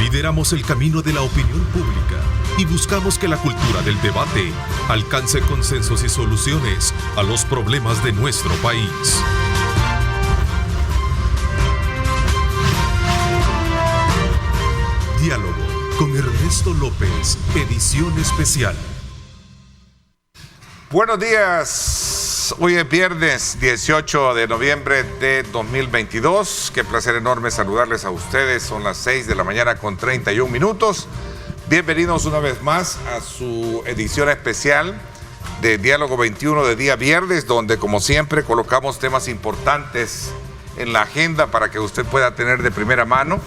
Lideramos el camino de la opinión pública y buscamos que la cultura del debate alcance consensos y soluciones a los problemas de nuestro país. Diálogo con Ernesto López, edición especial. Buenos días, hoy es viernes 18 de noviembre de 2022. Qué placer enorme saludarles a ustedes, son las 6 de la mañana con 31 minutos. Bienvenidos una vez más a su edición especial de Diálogo 21 de día viernes, donde como siempre colocamos temas importantes en la agenda para que usted pueda tener de primera mano,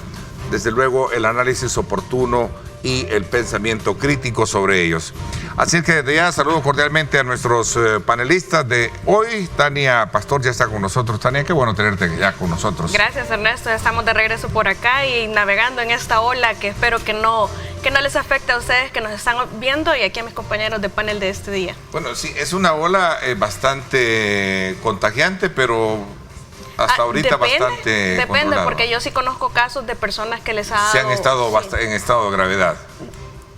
desde luego, el análisis oportuno y el pensamiento crítico sobre ellos. Así es que desde ya saludo cordialmente a nuestros panelistas de hoy. Tania Pastor ya está con nosotros. Tania, qué bueno tenerte ya con nosotros. Gracias, Ernesto. Estamos de regreso por acá y navegando en esta ola que espero que no les afecte a ustedes que nos están viendo y aquí a mis compañeros de panel de este día. Bueno, sí, es una ola bastante contagiante, pero hasta ahorita bastante Depende, controlado. porque yo sí conozco casos de personas que les ha dado... Se han estado en estado de gravedad.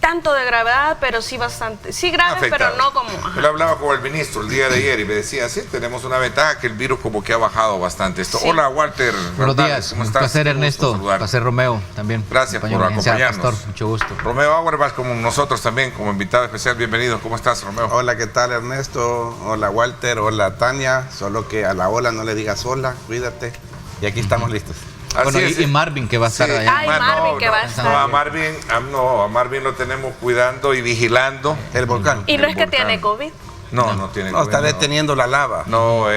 Tanto de gravedad, pero sí bastante. Sí graves, afectado. pero no como... Ajá. Yo hablaba con el ministro el día de ayer y me decía, sí, tenemos una ventaja que el virus como que ha bajado bastante. Sí. Hola, Walter. Buenos días. ¿Cómo estás? Un placer, Ernesto. Un placer, Romeo, también. Gracias por acompañarnos. Pastor, mucho gusto. Romeo Auerbach, como nosotros también, como invitado especial. Bienvenido. ¿Cómo estás, Romeo? Hola, ¿qué tal, Ernesto? Hola, Walter. Hola, Tania. Solo que a la ola no le digas hola, cuídate. Y aquí estamos listos. Bueno, y Marvin, que va a estar allá. Ay, Marvin, que va a estar. A Marvin lo tenemos cuidando y vigilando. El volcán. ¿Y no es que tiene COVID? No tiene COVID. No, está deteniendo la lava. No,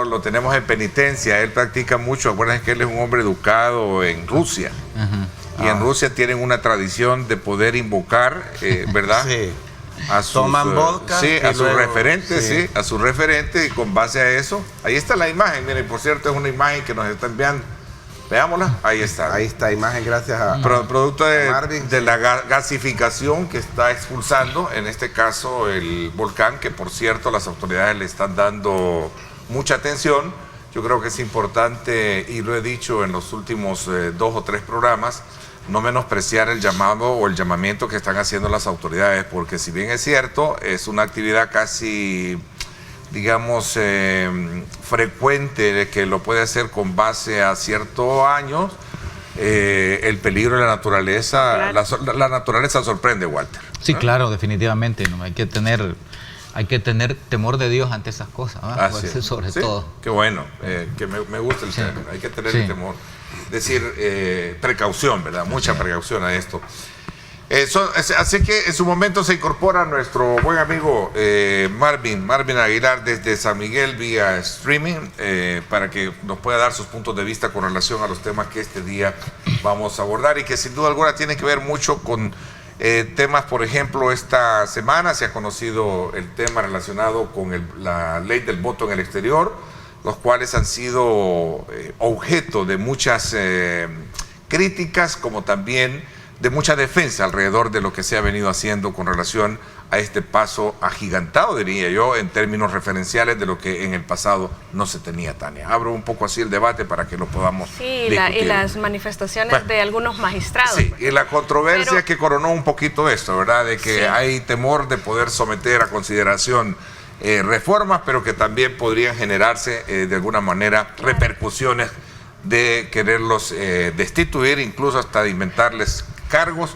lo tenemos en penitencia. Él practica mucho. Acuérdense que él es un hombre educado en Rusia. Y en Rusia tienen una tradición de poder invocar, ¿verdad? Sí. Toman vodka. Sí, a sus referentes, sí. A sus referentes, y con base a eso. Ahí está la imagen. Miren, por cierto, es una imagen que nos está enviando. Veámosla, ahí está. Ahí está, imagen, gracias a producto de Marvin, la gasificación que está expulsando, en este caso el volcán, que por cierto las autoridades le están dando mucha atención. Yo creo que es importante, y lo he dicho en los últimos 2 o 3 programas, no menospreciar el llamado o el llamamiento que están haciendo las autoridades, porque si bien es cierto, es una actividad casi, digamos, frecuente, que lo puede hacer con base a ciertos años, el peligro de la naturaleza, claro. La naturaleza sorprende, Walter. Sí, claro, definitivamente. ¿No? Hay que tener temor de Dios ante esas cosas, pues, sobre todo. Qué bueno, que me gusta el término, hay que tener el temor. Decir precaución, ¿verdad? Mucha precaución a esto. Así que en su momento se incorpora nuestro buen amigo Marvin Aguilar desde San Miguel vía streaming, para que nos pueda dar sus puntos de vista con relación a los temas que este día vamos a abordar y que sin duda alguna tienen que ver mucho con temas. Por ejemplo, esta semana se ha conocido el tema relacionado con la ley del voto en el exterior, los cuales han sido objeto de muchas críticas, como también de mucha defensa alrededor de lo que se ha venido haciendo con relación a este paso agigantado, diría yo, en términos referenciales de lo que en el pasado no se tenía, Tania. Abro un poco así el debate para que lo podamos discutir. Y las manifestaciones de algunos magistrados. Sí, y la controversia que coronó un poquito esto, ¿verdad? De que hay temor de poder someter a consideración reformas, pero que también podrían generarse de alguna manera repercusiones de quererlos destituir, incluso hasta de inventarles cargos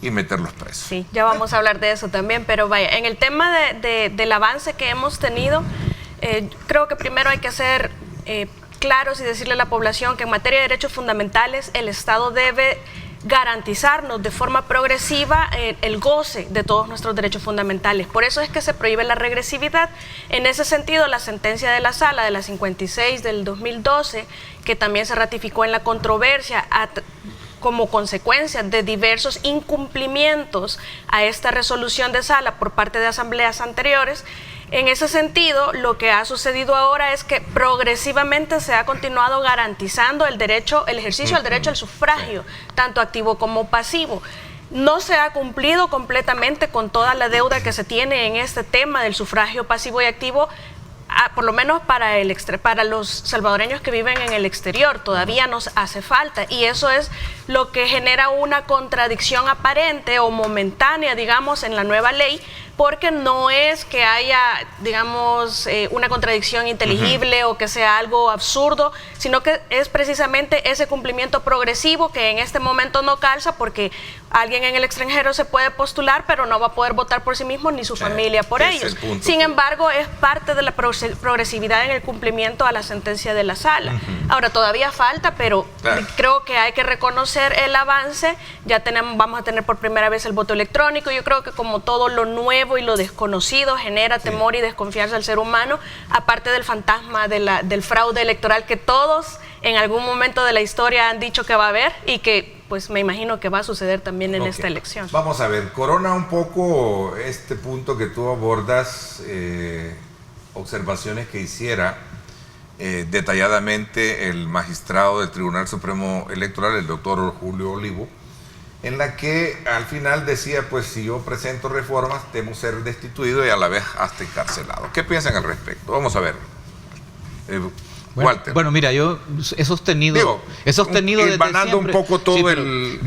y meterlos presos. Sí, ya vamos a hablar de eso también, pero vaya, en el tema del avance que hemos tenido, creo que primero hay que ser claros y decirle a la población que en materia de derechos fundamentales el Estado debe garantizarnos de forma progresiva el goce de todos nuestros derechos fundamentales. Por eso es que se prohíbe la regresividad. En ese sentido, la sentencia de la Sala de la 56 del 2012, que también se ratificó en la controversia como consecuencia de diversos incumplimientos a esta resolución de Sala por parte de asambleas anteriores, en ese sentido, lo que ha sucedido ahora es que progresivamente se ha continuado garantizando el ejercicio del derecho al sufragio, tanto activo como pasivo. No se ha cumplido completamente con toda la deuda que se tiene en este tema del sufragio pasivo y activo por lo menos para los salvadoreños que viven en el exterior, todavía nos hace falta, y eso es lo que genera una contradicción aparente o momentánea, digamos, en la nueva ley, porque no es que haya, digamos, una contradicción inteligible o que sea algo absurdo, sino que es precisamente ese cumplimiento progresivo que en este momento no calza, porque alguien en el extranjero se puede postular, pero no va a poder votar por sí mismo ni su familia por ellos. Sin embargo, es parte de la progresividad en el cumplimiento a la sentencia de la sala. Ahora, todavía falta, pero creo que hay que reconocer el avance. Ya vamos a tener por primera vez el voto electrónico. Yo creo que como todo lo nuevo y lo desconocido genera temor y desconfianza al ser humano, aparte del fantasma del fraude electoral que todos en algún momento de la historia han dicho que va a haber y que pues me imagino que va a suceder también en esta elección. Vamos a ver, corona un poco este punto que tú abordas, observaciones que hiciera detalladamente el magistrado del Tribunal Supremo Electoral, el doctor Julio Olivo, en la que al final decía, pues si yo presento reformas, temo ser destituido y a la vez hasta encarcelado. ¿Qué piensan al respecto? Vamos a ver. Walter. Bueno, mira, yo he sostenido desde siempre, un poco todo yo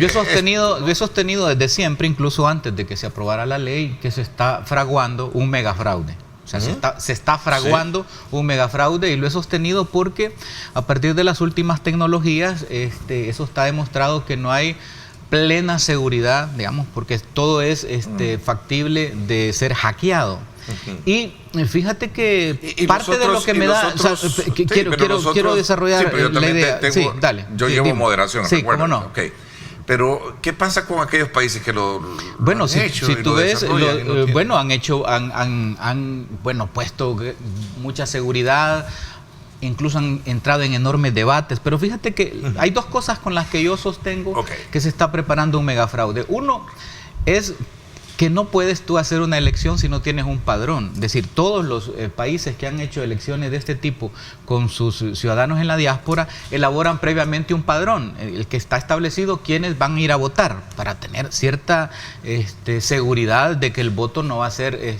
he sostenido desde siempre, incluso antes de que se aprobara la ley, que se está fraguando un megafraude. O sea, se está fraguando un megafraude, y lo he sostenido porque a partir de las últimas tecnologías, eso está demostrado que no hay plena seguridad, digamos, porque todo es factible de ser hackeado. Y fíjate que parte de lo que me da, quiero desarrollar la idea. Dale. Yo llevo moderación. Sí, cómo no. Okay. Pero, ¿qué pasa con aquellos países que lo han hecho? Si tú ves, han puesto mucha seguridad, incluso han entrado en enormes debates, pero fíjate que hay dos cosas con las que yo sostengo que se está preparando un megafraude. Uno es que no puedes tú hacer una elección si no tienes un padrón. Es decir, todos los países que han hecho elecciones de este tipo con sus ciudadanos en la diáspora elaboran previamente un padrón, el que está establecido quiénes van a ir a votar, para tener cierta seguridad de que el voto no va a ser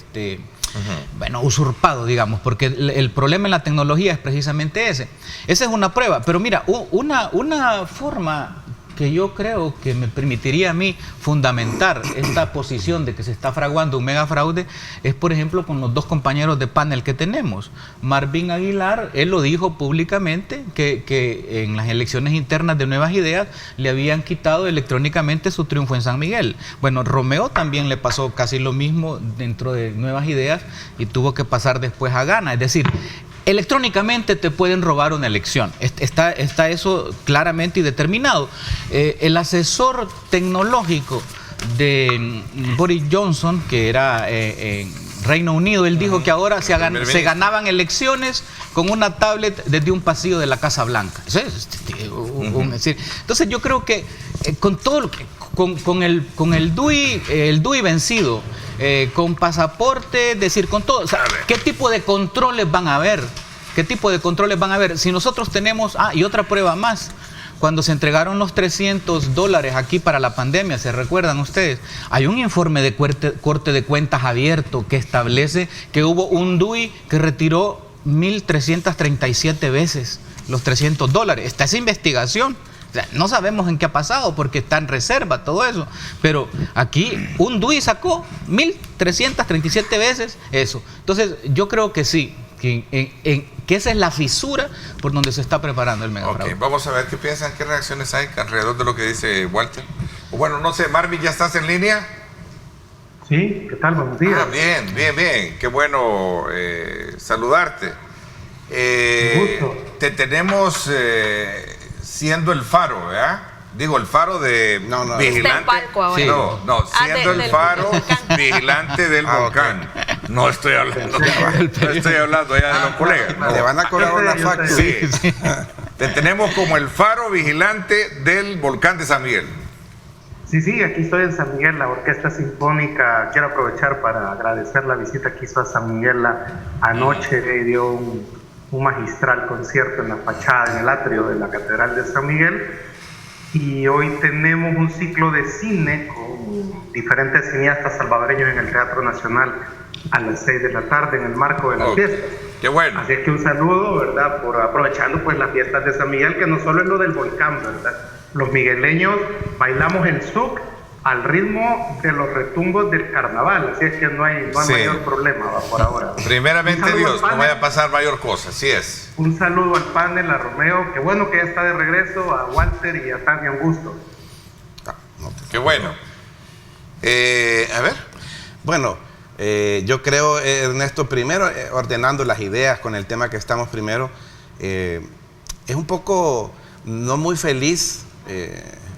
usurpado, digamos, porque el problema en la tecnología es precisamente ese. Esa es una prueba, pero mira, una forma que yo creo que me permitiría a mí fundamentar esta posición de que se está fraguando un megafraude es, por ejemplo, con los dos compañeros de panel que tenemos. Marvin Aguilar, él lo dijo públicamente, que en las elecciones internas de Nuevas Ideas le habían quitado electrónicamente su triunfo en San Miguel. Bueno, Romeo también le pasó casi lo mismo dentro de Nuevas Ideas y tuvo que pasar después a Gana. Es decir, electrónicamente te pueden robar una elección. Está eso claramente y determinado. El asesor tecnológico de Boris Johnson, que era en Reino Unido, él dijo que ahora se ganaban elecciones con una tablet desde un pasillo de la Casa Blanca. Entonces yo creo que con todo lo que, con el DUI vencido, con pasaporte, es decir, con todo, o sea, ¿qué tipo de controles van a haber? ¿Qué tipo de controles van a haber? Si nosotros tenemos, y otra prueba más, cuando se entregaron los $300 aquí para la pandemia, ¿se recuerdan ustedes? Hay un informe de corte de cuentas abierto que establece que hubo un DUI que retiró 1.337 veces los $300. Está esa investigación. O sea, no sabemos en qué ha pasado porque está en reserva todo eso, pero aquí un DUI sacó 1.337 veces eso. Entonces yo creo que sí, que esa es la fisura por donde se está preparando el megafraude. Vamos a ver qué piensan, qué reacciones hay alrededor de lo que dice Walter. Bueno, no sé, Marvin, ¿ya estás en línea? Sí, ¿qué tal? Buenos días. Bien, qué bueno saludarte. Te tenemos siendo el faro, ¿verdad? Digo, el faro de vigilante. Siendo el faro vigilante del volcán. No estoy hablando ya de los colegas. No. Te van a cobrar una factura. Sí. Te tenemos como el faro vigilante del volcán de San Miguel. Sí, aquí estoy en San Miguel, la Orquesta Sinfónica. Quiero aprovechar para agradecer la visita que hizo a San Miguel. Anoche dio un magistral concierto en la fachada, en el atrio de la Catedral de San Miguel. Y hoy tenemos un ciclo de cine con diferentes cineastas salvadoreños en el Teatro Nacional a las 6 de la tarde en el marco de las fiestas. Qué bueno. Así es que un saludo, ¿verdad? Por aprovechando pues las fiestas de San Miguel, que no solo es lo del volcán, ¿verdad? Los migueleños bailamos el zouk al ritmo de los retumbos del carnaval, así es que no hay Sí. mayor problema, va, por ahora. Primeramente Un saludo Dios, al no panel. vaya a pasar mayor cosa, así es. Un saludo al panel, a Romeo, qué bueno que ya está de regreso, a Walter y a Tania, un gusto. Qué bueno. A ver. Bueno, yo creo, Ernesto, primero, ordenando las ideas con el tema que estamos primero, es un poco no muy feliz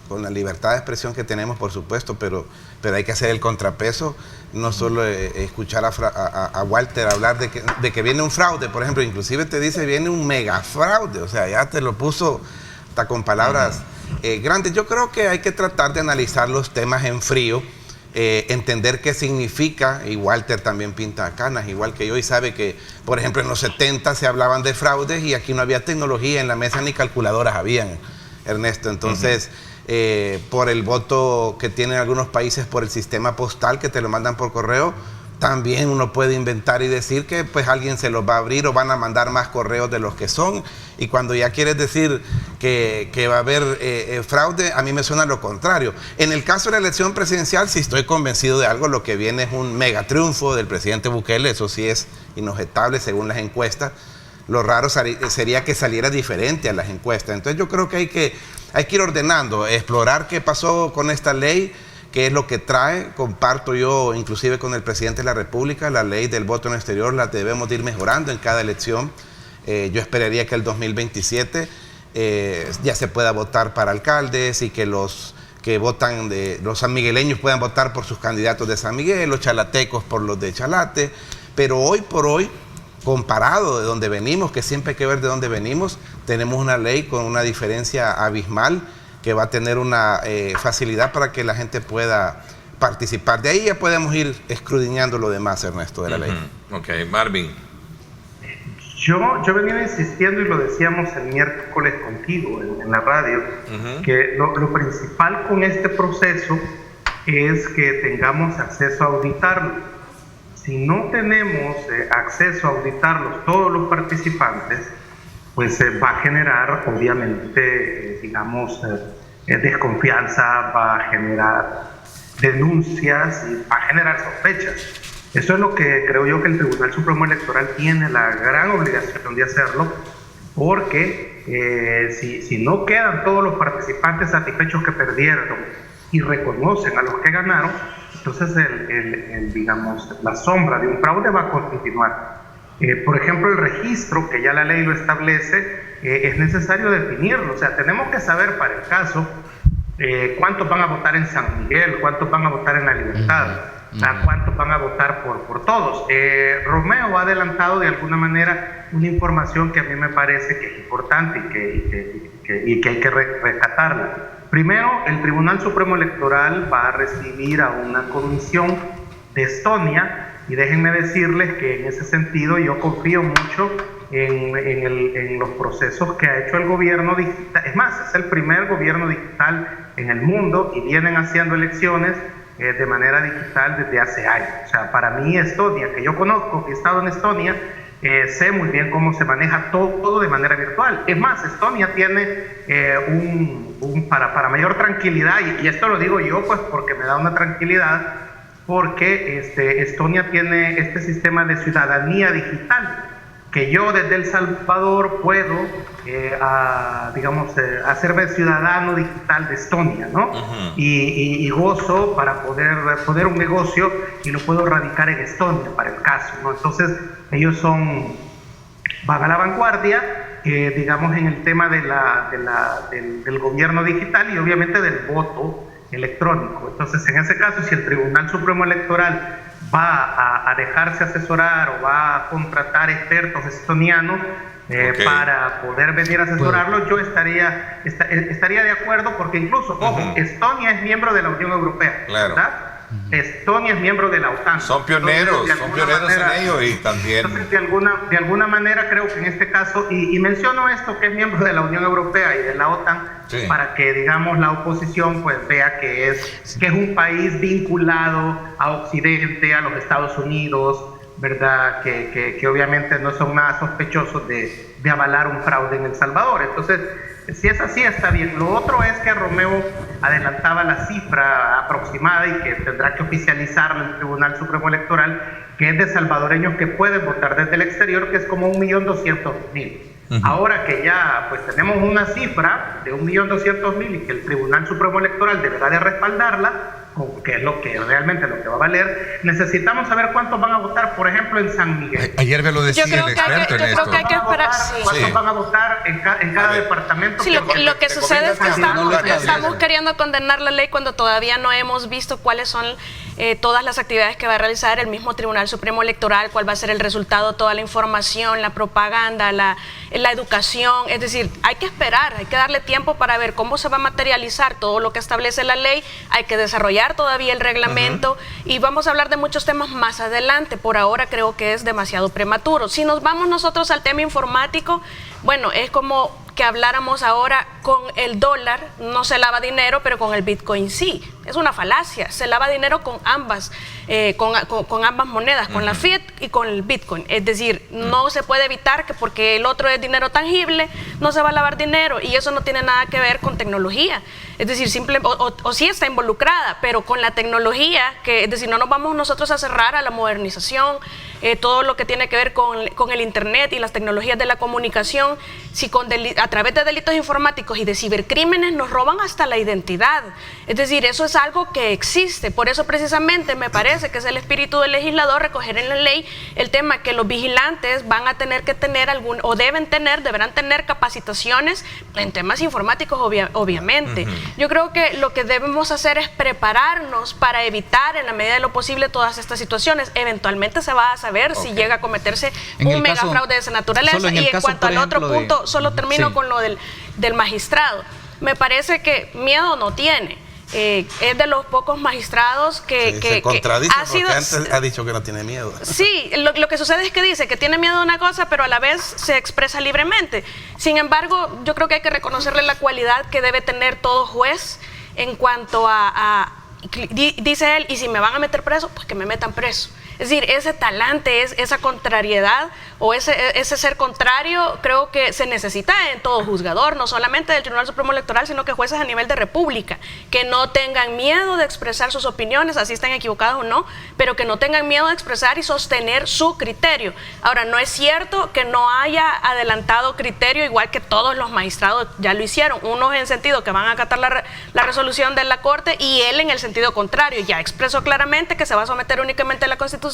con la libertad de expresión que tenemos, por supuesto, pero hay que hacer el contrapeso, no solo escuchar a Walter hablar de que viene un fraude, por ejemplo, inclusive te dice viene un mega fraude, o sea, ya te lo puso hasta con palabras grandes. Yo creo que hay que tratar de analizar los temas en frío, entender qué significa, y Walter también pinta canas, igual que yo, y sabe que, por ejemplo, en los 70 se hablaban de fraudes y aquí no había tecnología en la mesa ni calculadoras habían, Ernesto. Entonces, por el voto que tienen algunos países por el sistema postal, que te lo mandan por correo, también uno puede inventar y decir que pues alguien se los va a abrir o van a mandar más correos de los que son, y cuando ya quieres decir que va a haber fraude, a mí me suena lo contrario. En el caso de la elección presidencial, si estoy convencido de algo, lo que viene es un mega triunfo del presidente Bukele, eso sí es inobjetable según las encuestas. Lo raro sería que saliera diferente a las encuestas. Entonces yo creo que hay que ir ordenando, explorar qué pasó con esta ley, qué es lo que trae. Comparto yo inclusive con el presidente de la República, la ley del voto en el exterior la debemos de ir mejorando en cada elección. Yo esperaría que el 2027 ya se pueda votar para alcaldes y que los que votan los sanmigueleños puedan votar por sus candidatos de San Miguel, los chalatecos por los de Chalate, pero hoy por hoy, comparado de donde venimos, que siempre hay que ver de dónde venimos, tenemos una ley con una diferencia abismal que va a tener una facilidad para que la gente pueda participar. De ahí ya podemos ir escudriñando lo demás, Ernesto, de la ley. Ok, Marvin. Yo venía insistiendo, y lo decíamos el miércoles contigo en la radio, que lo principal con este proceso es que tengamos acceso a auditarlo. Si no tenemos acceso a auditarlos todos los participantes, pues va a generar, obviamente, desconfianza, va a generar denuncias y va a generar sospechas. Eso es lo que creo yo que el Tribunal Supremo Electoral tiene la gran obligación de hacerlo, porque si no quedan todos los participantes satisfechos que perdieron y reconocen a los que ganaron, entonces la sombra de un fraude va a continuar. Por ejemplo, el registro, que ya la ley lo establece, es necesario definirlo. O sea, tenemos que saber para el caso cuántos van a votar en San Miguel, cuántos van a votar en La Libertad, cuántos van a votar por todos. Romeo ha adelantado de alguna manera una información que a mí me parece que es importante y que hay que rescatarla. Primero, el Tribunal Supremo Electoral va a recibir a una comisión de Estonia, y déjenme decirles que en ese sentido yo confío mucho en los procesos que ha hecho el gobierno digital. Es más, es el primer gobierno digital en el mundo y vienen haciendo elecciones de manera digital desde hace años. O sea, para mí Estonia, que yo conozco, que he estado en Estonia, sé muy bien cómo se maneja todo de manera virtual. Es más, Estonia tiene para mayor tranquilidad, y esto lo digo yo pues porque me da una tranquilidad, porque Estonia tiene este sistema de ciudadanía digital, que yo desde El Salvador puedo, hacerme ciudadano digital de Estonia, ¿no? Y gozo para poder un negocio y lo puedo radicar en Estonia, para el caso, ¿no? Entonces, ellos van a la vanguardia, en el tema del gobierno digital y obviamente del voto electrónico. Entonces, en ese caso, si el Tribunal Supremo Electoral va a dejarse asesorar o va a contratar expertos estonianos para poder venir a asesorarlo, yo estaría de acuerdo, porque incluso, ojo, Estonia es miembro de la Unión Europea, claro, ¿verdad? Estonia es miembro de la OTAN. Son pioneros, en ello, y también... Entonces, de alguna manera creo que en este caso, y menciono esto, que es miembro de la Unión Europea y de la OTAN, sí, para que, la oposición pues vea que es un país vinculado a Occidente, a los Estados Unidos, ¿verdad? Que obviamente no son nada sospechosos de avalar un fraude en El Salvador. Entonces, si es así, está bien. Lo otro es que Romeo adelantaba la cifra aproximada y que tendrá que oficializarla el Tribunal Supremo Electoral, que es de salvadoreños que pueden votar desde el exterior, que es como 1.200.000. Ahora que ya pues tenemos una cifra de 1.200.000 y que el Tribunal Supremo Electoral deberá de respaldarla, que es lo que realmente lo que va a valer, necesitamos saber cuántos van a votar, por ejemplo, en San Miguel. Ayer me lo decía el experto en esto. Yo creo que hay que esperar. ¿Cuántos van a votar en cada departamento? Sí, lo que sucede es que estamos queriendo condenar la ley cuando todavía no hemos visto cuáles son todas las actividades que va a realizar el mismo Tribunal Supremo Electoral, cuál va a ser el resultado, toda la información, la propaganda, la educación. Es decir, hay que esperar, hay que darle tiempo para ver cómo se va a materializar todo lo que establece la ley, hay que desarrollar todavía el reglamento y vamos a hablar de muchos temas más adelante. Por ahora creo que es demasiado prematuro. Si nos vamos nosotros al tema informático, bueno, es como que habláramos ahora con el dólar, no se lava dinero, pero con el Bitcoin sí. Es una falacia, se lava dinero con ambas, con ambas monedas, con la Fiat y con el Bitcoin. Es decir, no se puede evitar que porque el otro es dinero tangible, no se va a lavar dinero y eso no tiene nada que ver con tecnología. Es decir, o sí está involucrada, pero con la tecnología, es decir, no nos vamos nosotros a cerrar a la modernización, todo lo que tiene que ver con el Internet y las tecnologías de la comunicación, si a través de delitos informáticos y de cibercrímenes nos roban hasta la identidad. Es decir, eso es algo que existe. Por eso precisamente me parece que es el espíritu del legislador recoger en la ley el tema que los vigilantes van a tener que tener deberán tener capacitaciones en temas informáticos, obviamente. Yo creo que lo que debemos hacer es prepararnos para evitar en la medida de lo posible todas estas situaciones. Eventualmente se va a saber si llega a cometerse un mega fraude de esa naturaleza. Y en cuanto al otro punto, solo termino con lo del magistrado. Me parece que miedo no tiene. Es de los pocos magistrados que se contradice ha sido, porque antes ha dicho que no tiene miedo. Sí, lo que sucede es que dice que tiene miedo de una cosa, pero a la vez se expresa libremente. Sin embargo, yo creo que hay que reconocerle la cualidad que debe tener todo juez en cuanto dice él, y si me van a meter preso, pues que me metan preso. Es decir, ese talante, esa contrariedad o ese ser contrario, creo que se necesita en todo juzgador, no solamente del Tribunal Supremo Electoral, sino que jueces a nivel de república, que no tengan miedo de expresar sus opiniones, así estén equivocados o no, pero que no tengan miedo de expresar y sostener su criterio. Ahora, no es cierto que no haya adelantado criterio, igual que todos los magistrados ya lo hicieron, unos en el sentido que van a acatar la resolución de la Corte y él en el sentido contrario, ya expresó claramente que se va a someter únicamente a la Constitución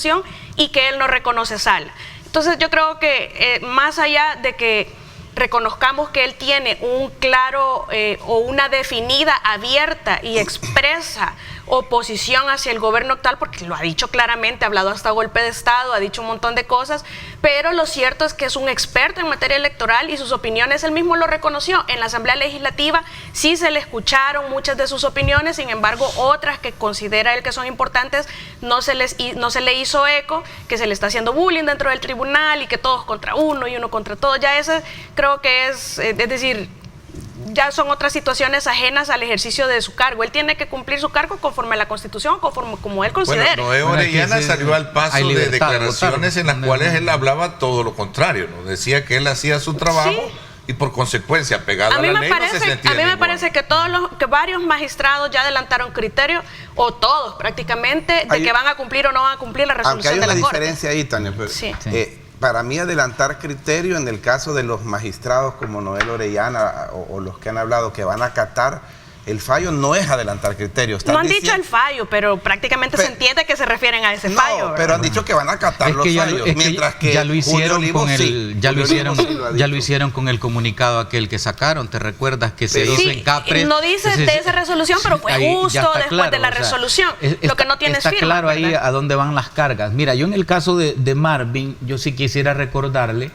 y que él no reconoce sala. Entonces yo creo que más allá de que reconozcamos que él tiene un claro o una definida, abierta y expresa oposición hacia el gobierno actual, porque lo ha dicho claramente, ha hablado hasta golpe de Estado, ha dicho un montón de cosas, pero lo cierto es que es un experto en materia electoral y sus opiniones él mismo lo reconoció. En la Asamblea Legislativa sí se le escucharon muchas de sus opiniones, sin embargo otras que considera él que son importantes no se le hizo eco, que se le está haciendo bullying dentro del tribunal y que todos contra uno y uno contra todos. Ya ese creo que es decir, ya son otras situaciones ajenas al ejercicio de su cargo. Él tiene que cumplir su cargo conforme a la Constitución, conforme como él considere. Bueno, Noé Orellana salió al paso de declaraciones en las cuales él hablaba todo lo contrario, ¿no? Decía que él hacía su trabajo y por consecuencia, pegado a la ley, no se sentía. A mí me parece que varios magistrados ya adelantaron criterios, o todos prácticamente, de que van a cumplir o no van a cumplir la resolución de la Corte. Aunque hay una diferencia ahí, Tania, pero, para mí adelantar criterio en el caso de los magistrados como Noel Orellana o los que han hablado que van a acatar el fallo, no es adelantar criterio. No han dicho el fallo, pero prácticamente se entiende que se refieren a ese fallo. Pero han dicho que van a acatar los fallos, mientras que ya lo hicieron ya lo hicieron con el comunicado aquel que sacaron, ¿te recuerdas que se hizo en Capres? No dice de esa resolución, pero fue justo después de la resolución. Lo que no tiene está firma, claro ahí ¿verdad? a dónde van las cargas. Mira, yo en el caso de Marvin, yo sí quisiera recordarle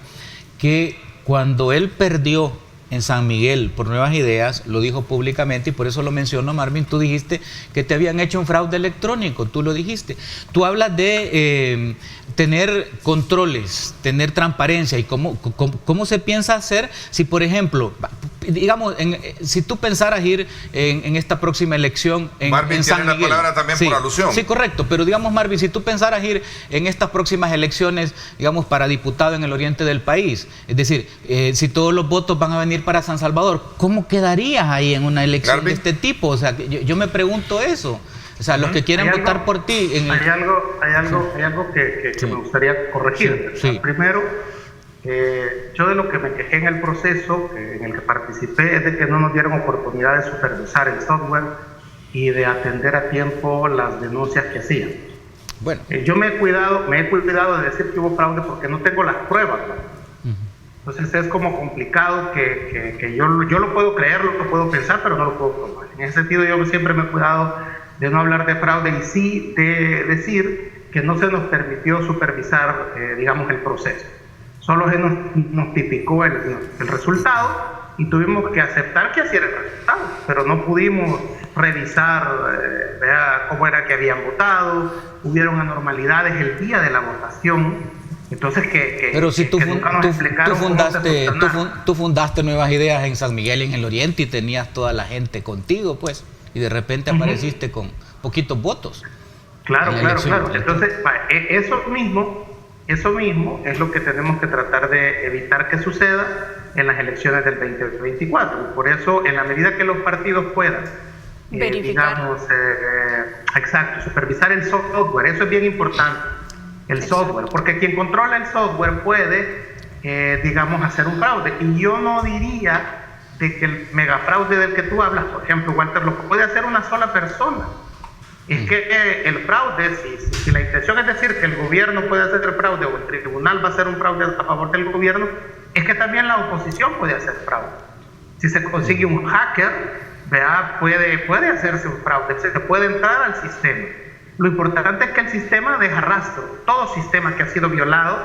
que cuando él perdió en San Miguel por Nuevas Ideas, lo dijo públicamente y por eso lo menciono, Marvin, tú dijiste que te habían hecho un fraude electrónico, tú lo dijiste. Tú hablas de tener controles, tener transparencia y cómo se piensa hacer si, por ejemplo, digamos, si tú pensaras ir en esta próxima elección Marvin San tiene Miguel, la palabra también por alusión. Sí, correcto, pero digamos, Marvin, si tú pensaras ir en estas próximas elecciones, digamos, para diputado en el oriente del país, es decir, si todos los votos van a venir para San Salvador, ¿cómo quedarías ahí en una elección Marvin, de este tipo? O sea, yo me pregunto eso. O sea, los que quieren votar por ti... Hay algo que me gustaría corregir. Sí. Primero, yo de lo que me quejé en el proceso en el que participé es de que no nos dieron oportunidad de supervisar el software y de atender a tiempo las denuncias que hacían. Bueno. Yo me he cuidado de decir que hubo fraude porque no tengo las pruebas, ¿no? Entonces es como complicado que yo lo puedo creer, lo puedo pensar, pero no lo puedo probar. En ese sentido yo siempre me he cuidado de no hablar de fraude y sí de decir que no se nos permitió supervisar, digamos, el proceso. Solo se nos tipicó el resultado y tuvimos que aceptar que así era el resultado, pero no pudimos revisar cómo era que habían votado, hubieron anormalidades el día de la votación. Entonces pero si tú fundaste Nuevas Ideas en San Miguel y en el Oriente y tenías toda la gente contigo, pues, y de repente apareciste con poquitos votos. Claro. Entonces, eso mismo es lo que tenemos que tratar de evitar que suceda en las elecciones del 2024. Por eso, en la medida que los partidos puedan verificar, supervisar el software, eso es bien importante. El software, porque quien controla el software puede, digamos, hacer un fraude. Y yo no diría de que el megafraude del que tú hablas, por ejemplo, Walter, lo puede hacer una sola persona. Es que el fraude, si la intención es decir que el gobierno puede hacer el fraude o el tribunal va a hacer un fraude a favor del gobierno, es que también la oposición puede hacer fraude. Si se consigue un hacker, puede hacerse un fraude, se puede entrar al sistema. Lo importante es que el sistema deja rastro. Todo sistema que ha sido violado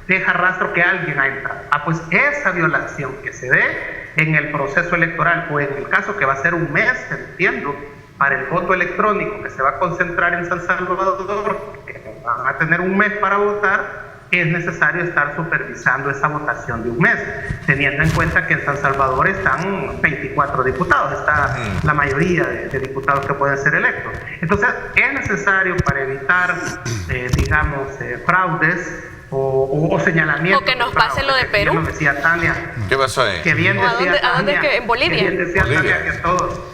deja rastro que alguien ha entrado. Pues esa violación que se dé en el proceso electoral o en el caso que va a ser un mes, entiendo, para el voto electrónico que se va a concentrar en San Salvador, que van a tener un mes para votar, es necesario estar supervisando esa votación de un mes, teniendo en cuenta que en San Salvador están 24 diputados, está la mayoría de diputados que pueden ser electos. Entonces, es necesario para evitar, digamos, fraudes o señalamientos. O que nos pase lo de Perú. Decía Tania. ¿Qué pasó ahí? Que bien decía ¿A dónde es que en Bolivia? Que bien decía Tania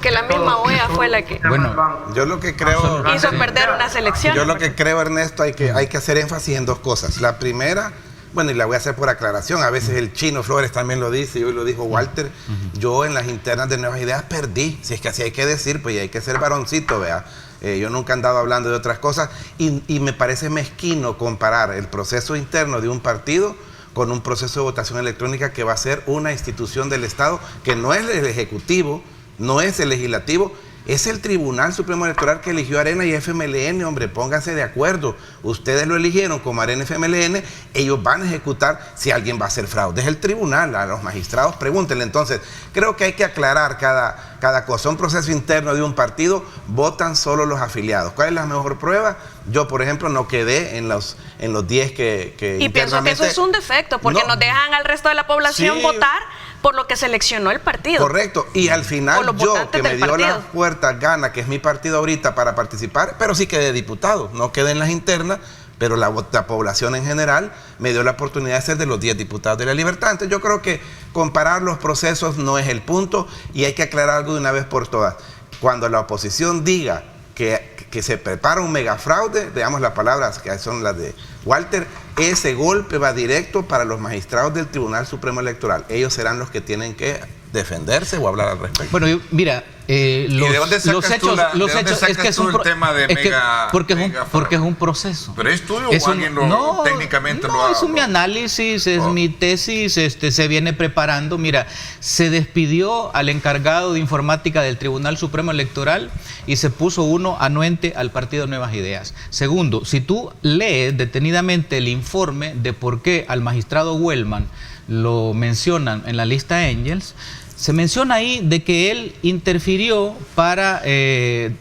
que la misma OEA fue la que... Bueno, yo lo que creo... hizo perder unas elecciones. Yo lo que creo, Ernesto, hay que hacer énfasis en dos cosas. La primera, bueno, y la voy a hacer por aclaración, a veces el Chino Flores también lo dice, y hoy lo dijo Walter, yo en las internas de Nuevas Ideas perdí, si es que así hay que decir, pues hay que ser varoncito, vea. Yo nunca he andado hablando de otras cosas y me parece mezquino comparar el proceso interno de un partido con un proceso de votación electrónica que va a ser una institución del Estado, que no es el Ejecutivo, no es el Legislativo, es el Tribunal Supremo Electoral que eligió Arena y FMLN, hombre, pónganse de acuerdo. Ustedes lo eligieron como Arena y FMLN, ellos van a ejecutar si alguien va a hacer fraude. Es el tribunal, a los magistrados pregúntenle. Entonces, creo que hay que aclarar cada cosa. Un proceso interno de un partido, votan solo los afiliados. ¿Cuál es la mejor prueba? Yo, por ejemplo, no quedé en los 10 que y pienso que eso es un defecto, porque nos dejan al resto de la población votar por lo que seleccionó el partido. Correcto, y al final yo, que me dio las puertas, Gana, que es mi partido ahorita para participar, pero sí quedé diputado, no quedé en las internas, pero la población en general me dio la oportunidad de ser de los 10 diputados de La Libertad. Entonces yo creo que comparar los procesos no es el punto y hay que aclarar algo de una vez por todas. Cuando la oposición diga que se prepara un megafraude, veamos las palabras que son las de Walter, ese golpe va directo para los magistrados del Tribunal Supremo Electoral. Ellos serán los que tienen que defenderse o hablar al respecto. Bueno, mira, los hechos es que es un tema de porque es un proceso. ¿Pero es tuyo o alguien técnicamente lo ha? No, es mi análisis, es mi tesis, se viene preparando. Mira, se despidió al encargado de informática del Tribunal Supremo Electoral y se puso uno anuente al Partido Nuevas Ideas. Segundo, si tú lees detenidamente el informe de por qué al magistrado Wellman lo mencionan en la lista Engels, se menciona ahí de que él interfirió para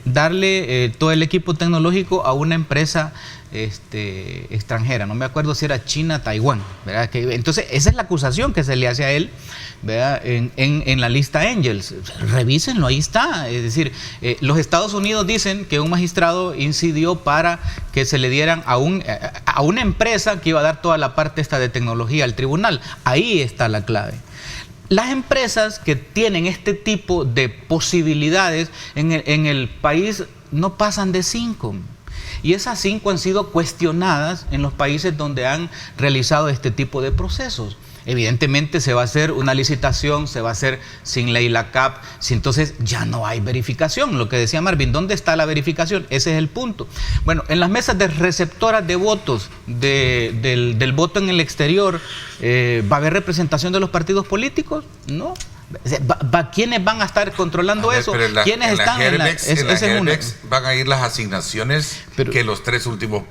darle todo el equipo tecnológico a una empresa extranjera, no me acuerdo si era China, Taiwán, ¿verdad? Entonces esa es la acusación que se le hace a él, ¿verdad? En la lista Angels. Revísenlo, ahí está. Es decir, los Estados Unidos dicen que un magistrado incidió para que se le dieran a una empresa que iba a dar toda la parte esta de tecnología al tribunal. Ahí está la clave. Las empresas que tienen este tipo de posibilidades en el país no pasan de 5. Y esas 5 han sido cuestionadas en los países donde han realizado este tipo de procesos. Evidentemente se va a hacer una licitación, se va a hacer sin ley la CAP, entonces ya no hay verificación. Lo que decía Marvin, ¿dónde está la verificación? Ese es el punto. Bueno, en las mesas de receptoras de votos, del voto en el exterior, ¿va a haber representación de los partidos políticos? No. ¿Quiénes van a estar controlando eso? ¿Quiénes están en la Germex van a ir las asignaciones que los 3 últimos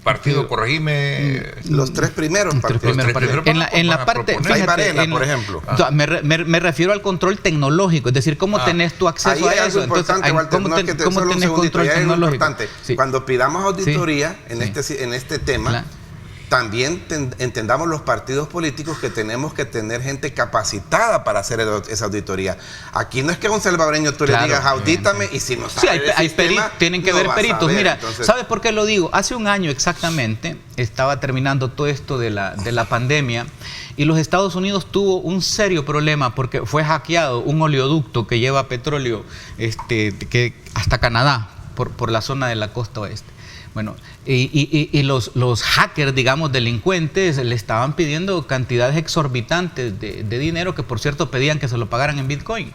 partidos, corregime. Los 3 primeros partidos. En la parte, fíjate, Varela, por ejemplo. Me refiero al control tecnológico, es decir, cómo tenés tu acceso a eso. Entonces, ¿cómo tenés control tecnológico? Sí. Cuando pidamos auditoría en este tema, también entendamos los partidos políticos que tenemos que tener gente capacitada para hacer esa auditoría. Aquí no es que a un salvadoreño tú le digas audítame y si no sabe tienen que ver peritos. Mira, entonces, ¿sabes por qué lo digo? Hace un año exactamente estaba terminando todo esto de la pandemia y los Estados Unidos tuvo un serio problema porque fue hackeado un oleoducto que lleva petróleo que hasta Canadá por la zona de la costa oeste. Bueno, y los hackers, digamos, delincuentes, le estaban pidiendo cantidades exorbitantes de dinero que, por cierto, pedían que se lo pagaran en Bitcoin.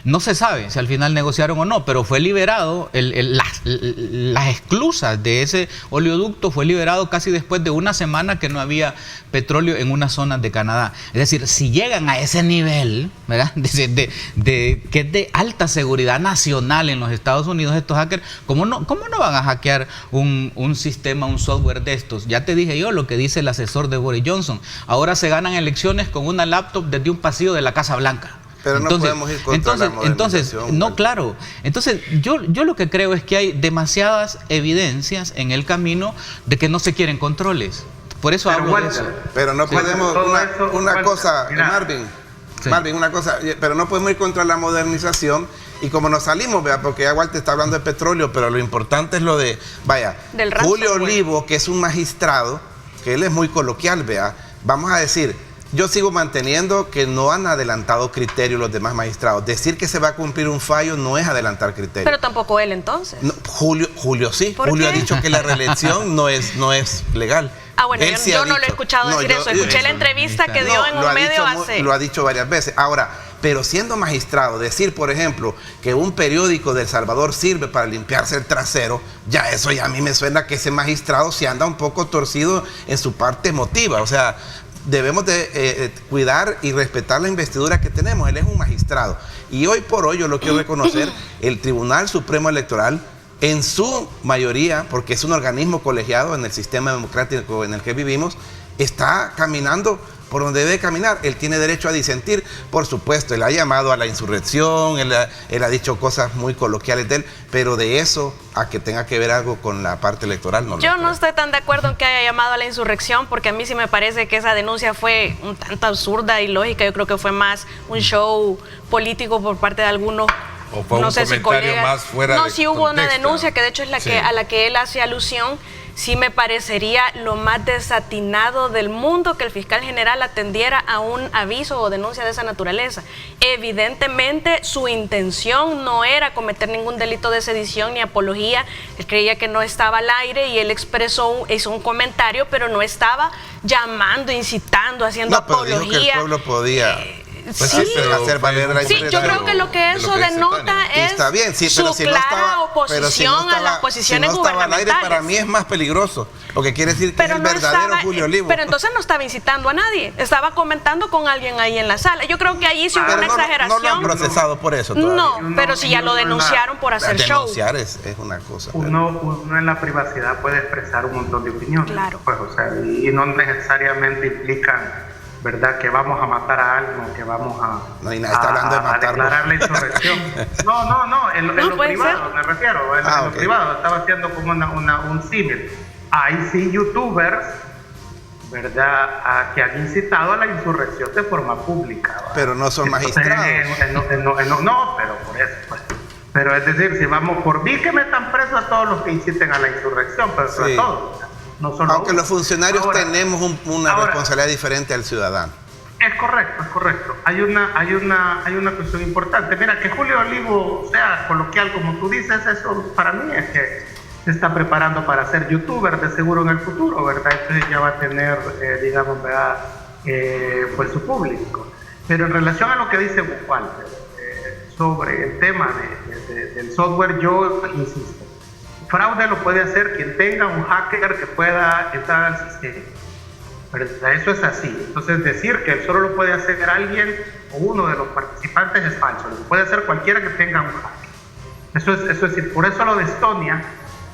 No se sabe si al final negociaron o no, pero fue liberado, las esclusas de ese oleoducto fue liberado casi después de una semana que no había petróleo en unas zonas de Canadá. Es decir, si llegan a ese nivel, ¿verdad? Que es de alta seguridad nacional en los Estados Unidos estos hackers, ¿cómo no van a hackear un sistema, un software de estos? Ya te dije yo lo que dice el asesor de Boris Johnson. Ahora se ganan elecciones con una laptop desde un pasillo de la Casa Blanca. Pero no podemos ir contra la modernización. No, claro. Entonces, yo lo que creo es que hay demasiadas evidencias en el camino de que no se quieren controles. Por eso hablo de eso. Pero no podemos, una cosa, Marvin, una cosa, pero no podemos ir contra la modernización y como nos salimos, vea, porque ya Walter está hablando de petróleo, pero lo importante es lo de, Julio Olivo, que es un magistrado, que él es muy coloquial, vea, vamos a decir, yo sigo manteniendo que no han adelantado criterios los demás magistrados. Decir que se va a cumplir un fallo no es adelantar criterios. Pero tampoco él entonces. No, Julio sí. Julio ha dicho que la reelección no es legal. Ah, bueno, yo no lo he escuchado decir eso. Escuché la entrevista que dio en un medio hace... Lo ha dicho varias veces. Ahora, pero siendo magistrado, decir, por ejemplo, que un periódico de El Salvador sirve para limpiarse el trasero, ya eso ya a mí me suena que ese magistrado se anda un poco torcido en su parte emotiva. O sea, debemos de cuidar y respetar la investidura que tenemos. Él es un magistrado. Y hoy por hoy yo lo quiero reconocer, el Tribunal Supremo Electoral, en su mayoría, porque es un organismo colegiado en el sistema democrático en el que vivimos, está caminando por donde debe caminar. Él tiene derecho a disentir, por supuesto. Él ha llamado a la insurrección, él ha dicho cosas muy coloquiales de él, pero de eso a que tenga que ver algo con la parte electoral, no. Yo no estoy tan de acuerdo en que haya llamado a la insurrección, porque a mí sí me parece que esa denuncia fue un tanto absurda y lógica. Yo creo que fue más un show político por parte de algunos. O fue no un sé comentario si más fuera de sí hubo una denuncia que de hecho es a la que él hace alusión. Sí me parecería lo más desatinado del mundo que el fiscal general atendiera a un aviso o denuncia de esa naturaleza. Evidentemente su intención no era cometer ningún delito de sedición ni apología. Él creía que no estaba al aire y él hizo un comentario, pero no estaba llamando, incitando, haciendo apología. Dijo que el pueblo podía... Pues sí, hacer valer la yo creo que lo que eso denota es está bien, sí, pero su clara oposición a las posiciones gubernamentales. Al aire, para mí es más peligroso, lo que quiere decir que es el verdadero Julio Olivo. Pero entonces no estaba incitando a nadie, estaba comentando con alguien ahí en la sala. Yo creo que ahí sí hubo una exageración. No lo han procesado por eso todavía. No, pero si ya lo denunciaron por hacer show. Denunciar es una cosa. Uno en la privacidad puede expresar un montón de opiniones. Claro. Pues, o sea, y no necesariamente implican, ¿verdad?, que vamos a matar a alguien, que vamos a declarar la insurrección. No, en lo privado, me refiero. En lo privado, estaba haciendo como un símil. hay sí youtubers, ¿verdad?, que han incitado a la insurrección de forma pública, ¿verdad? Pero no son magistrados. No, pero por eso, pues. Pero es decir, si vamos por mí, que metan presos a todos los que inciten a la insurrección, pero sobre Sí. todo, no solo Aunque uno. los funcionarios Ahora, tenemos una ahora, responsabilidad diferente al ciudadano. Es correcto. Hay una cuestión importante. Mira, que Julio Olivo sea coloquial como tú dices, eso para mí es que se está preparando para ser youtuber de seguro en el futuro, ¿verdad? Entonces ya va a tener, digamos, ¿verdad?, pues su público. Pero en relación a lo que dice Walter sobre el tema del software, yo insisto, fraude lo puede hacer quien tenga un hacker que pueda entrar al sistema. ¿Verdad? Eso es así. Entonces decir que solo lo puede hacer alguien o uno de los participantes es falso. Lo puede hacer cualquiera que tenga un hacker. Eso es decir, por eso lo de Estonia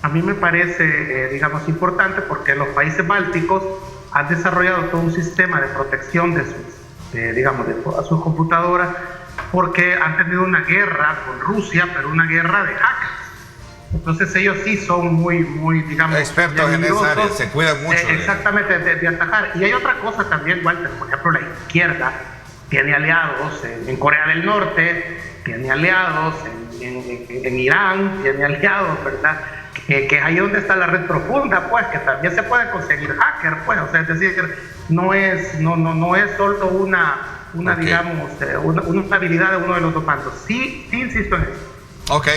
a mí me parece, digamos, importante, porque los países bálticos han desarrollado todo un sistema de protección de todas sus computadoras, porque han tenido una guerra con Rusia, pero una guerra de hackers. Entonces ellos sí son muy, digamos, expertos en esa área, se cuidan mucho. Exactamente, de atajar. Y hay otra cosa también, Walter, por ejemplo, la izquierda tiene aliados en Corea del Norte, tiene aliados en Irán, tiene aliados, ¿verdad?, que es ahí donde está la red profunda, pues, que también se puede conseguir hacker, pues, o sea, es decir, no es solo una Okay. digamos, una habilidad de uno de los dos bandos. Sí insisto en eso. Ok.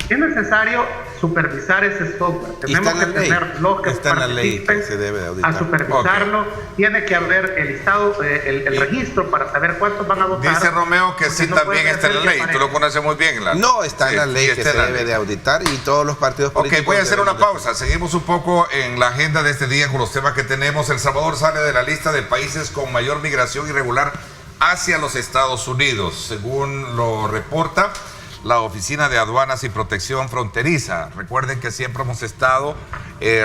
Es necesario supervisar ese software. Tenemos que tener los que está en la ley que participen se debe de auditar. a supervisarlo. Tiene que haber el listado, el registro para saber cuántos van a votar. Dice Romeo que sí, no también puede está en ser la que ley. Tú lo conoces muy bien. No, está en la ley sí, que está se en la debe ley. de auditar, y todos los partidos políticos. Ok, voy a hacer deben una de- pausa. Seguimos un poco en la agenda de este día con los temas que tenemos. El Salvador sale de la lista de países con mayor migración irregular hacia los Estados Unidos, según lo reporta la Oficina de Aduanas y Protección Fronteriza. Recuerden que siempre hemos estado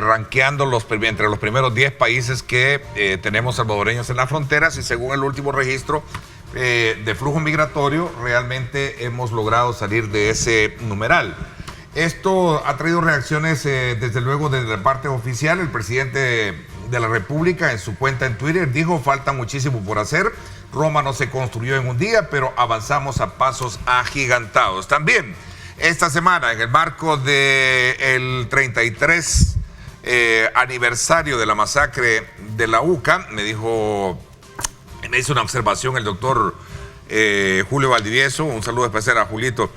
rankeando entre los primeros 10 países que tenemos salvadoreños en las fronteras, y según el último registro de flujo migratorio, realmente hemos logrado salir de ese numeral. Esto ha traído reacciones, desde luego, desde la parte oficial. El presidente de la República, en su cuenta en Twitter, dijo: falta muchísimo por hacer. Roma no se construyó en un día, pero avanzamos a pasos agigantados. También, esta semana, en el marco del 33 aniversario de la masacre de la UCA, me hizo una observación el doctor Julio Valdivieso, un saludo especial a Julito,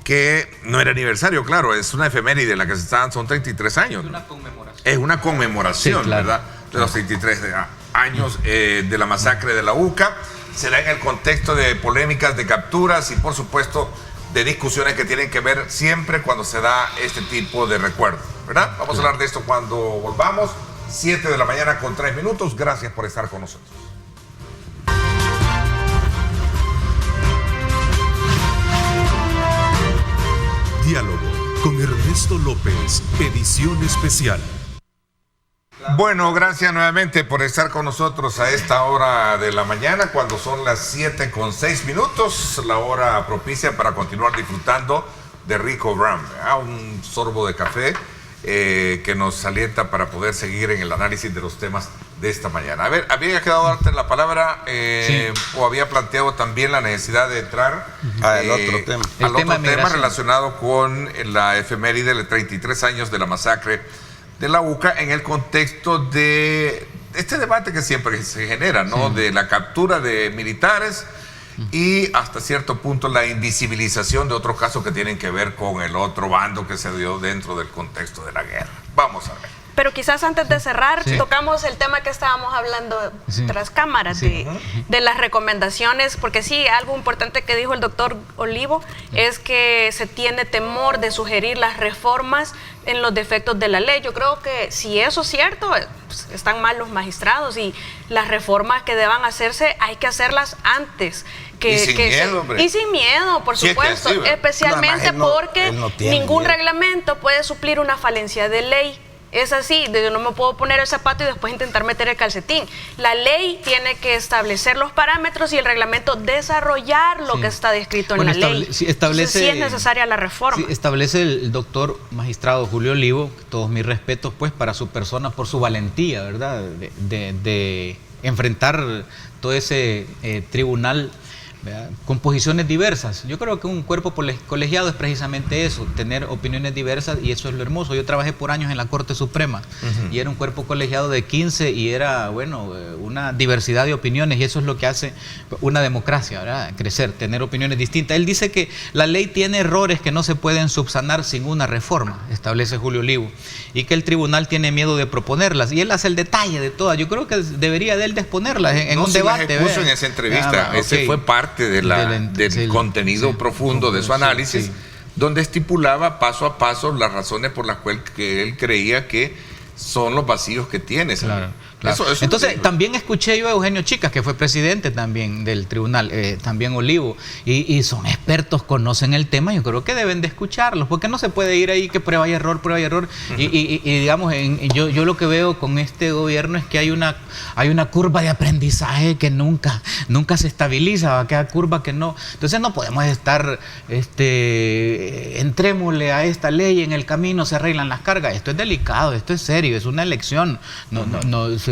que no era aniversario, claro, es una efeméride en la que se están, son 33 años. Es una conmemoración, Sí, claro, ¿verdad? De los 33 años de la masacre de la UCA. Se da en el contexto de polémicas, de capturas y, por supuesto, de discusiones que tienen que ver siempre cuando se da este tipo de recuerdo, ¿verdad? Vamos a hablar de esto cuando volvamos. 7 de la mañana con 3 minutos. Gracias por estar con nosotros. Diálogo con Ernesto López, edición especial. Bueno, gracias nuevamente por estar con nosotros a esta hora de la mañana, cuando son las 7 con 6 minutos, la hora propicia para continuar disfrutando de rico rum, un sorbo de café que nos alienta para poder seguir en el análisis de los temas de esta mañana. A ver, había quedado darte la palabra o había planteado también la necesidad de entrar al otro tema. al El tema otro de tema migración. relacionado con la efeméride de 33 años de la masacre de la UCA, en el contexto de este debate que siempre se genera, ¿no? De la captura de militares y hasta cierto punto la invisibilización de otros casos que tienen que ver con el otro bando que se dio dentro del contexto de la guerra. Vamos a ver. Pero quizás antes de cerrar, Sí. tocamos el tema que estábamos hablando Sí. tras cámaras, Sí. de las recomendaciones, porque sí, algo importante que dijo el doctor Olivo es que se tiene temor de sugerir las reformas en los defectos de la ley. Yo creo que si eso es cierto, pues, están mal los magistrados, y las reformas que deban hacerse hay que hacerlas antes. Y sin miedo, hombre. Y sin miedo, por Sí, es que supuesto, sí, ¿verdad? especialmente No, además, porque él no tiene ningún miedo. reglamento puede suplir una falencia de ley. es así, yo no me puedo poner el zapato y después intentar meter el calcetín. La ley tiene que establecer los parámetros y el reglamento desarrollar lo que está descrito en la ley. Sí es necesaria la reforma. Sí, establece el doctor magistrado Julio Olivo, todos mis respetos pues para su persona, por su valentía, ¿verdad? De enfrentar todo ese tribunal, ¿verdad?, con posiciones diversas. Yo creo que un cuerpo colegiado es precisamente eso, tener opiniones diversas, y eso es lo hermoso. Yo trabajé por años en la Corte Suprema y era un cuerpo colegiado de 15 y era, bueno, una diversidad de opiniones, y eso es lo que hace una democracia, ¿verdad?, crecer, tener opiniones distintas. Él dice que la ley tiene errores que no se pueden subsanar sin una reforma, establece Julio Olivo, y que el tribunal tiene miedo de proponerlas, y él hace el detalle de todas. Yo creo que debería de él de exponerlas en un debate. No, en esa entrevista, ese fue parte del contenido profundo de su análisis, donde estipulaba paso a paso las razones por las cuales que él creía que son los vacíos que tiene. Claro. Entonces, también escuché yo a Eugenio Chicas, que fue presidente también del tribunal, también Olivo, y son expertos, conocen el tema. Yo creo que deben de escucharlos, porque no se puede ir ahí que prueba y error, y digamos, yo lo que veo con este gobierno es que hay una curva de aprendizaje que nunca se estabiliza, aquella curva que no. Entonces no podemos estar, entrémosle a esta ley, en el camino se arreglan las cargas. Esto es delicado, esto es serio, es una elección,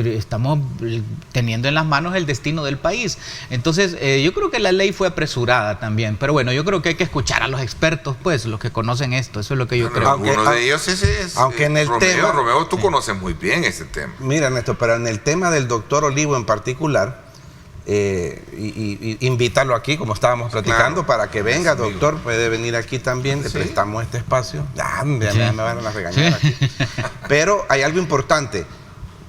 estamos teniendo en las manos el destino del país. Entonces yo creo que la ley fue apresurada también, pero bueno, yo creo que hay que escuchar a los expertos, pues, los que conocen esto. Eso es lo que yo creo. Uno de ellos es aunque en el tema, Romeo, tú conoces muy bien ese tema. Mira, Néstor, pero en el tema del doctor Olivo en particular, y invitarlo aquí, como estábamos platicando, para que venga, doctor, puede venir aquí también, le prestamos este espacio. Ya me van a regañar aquí. Pero hay algo importante.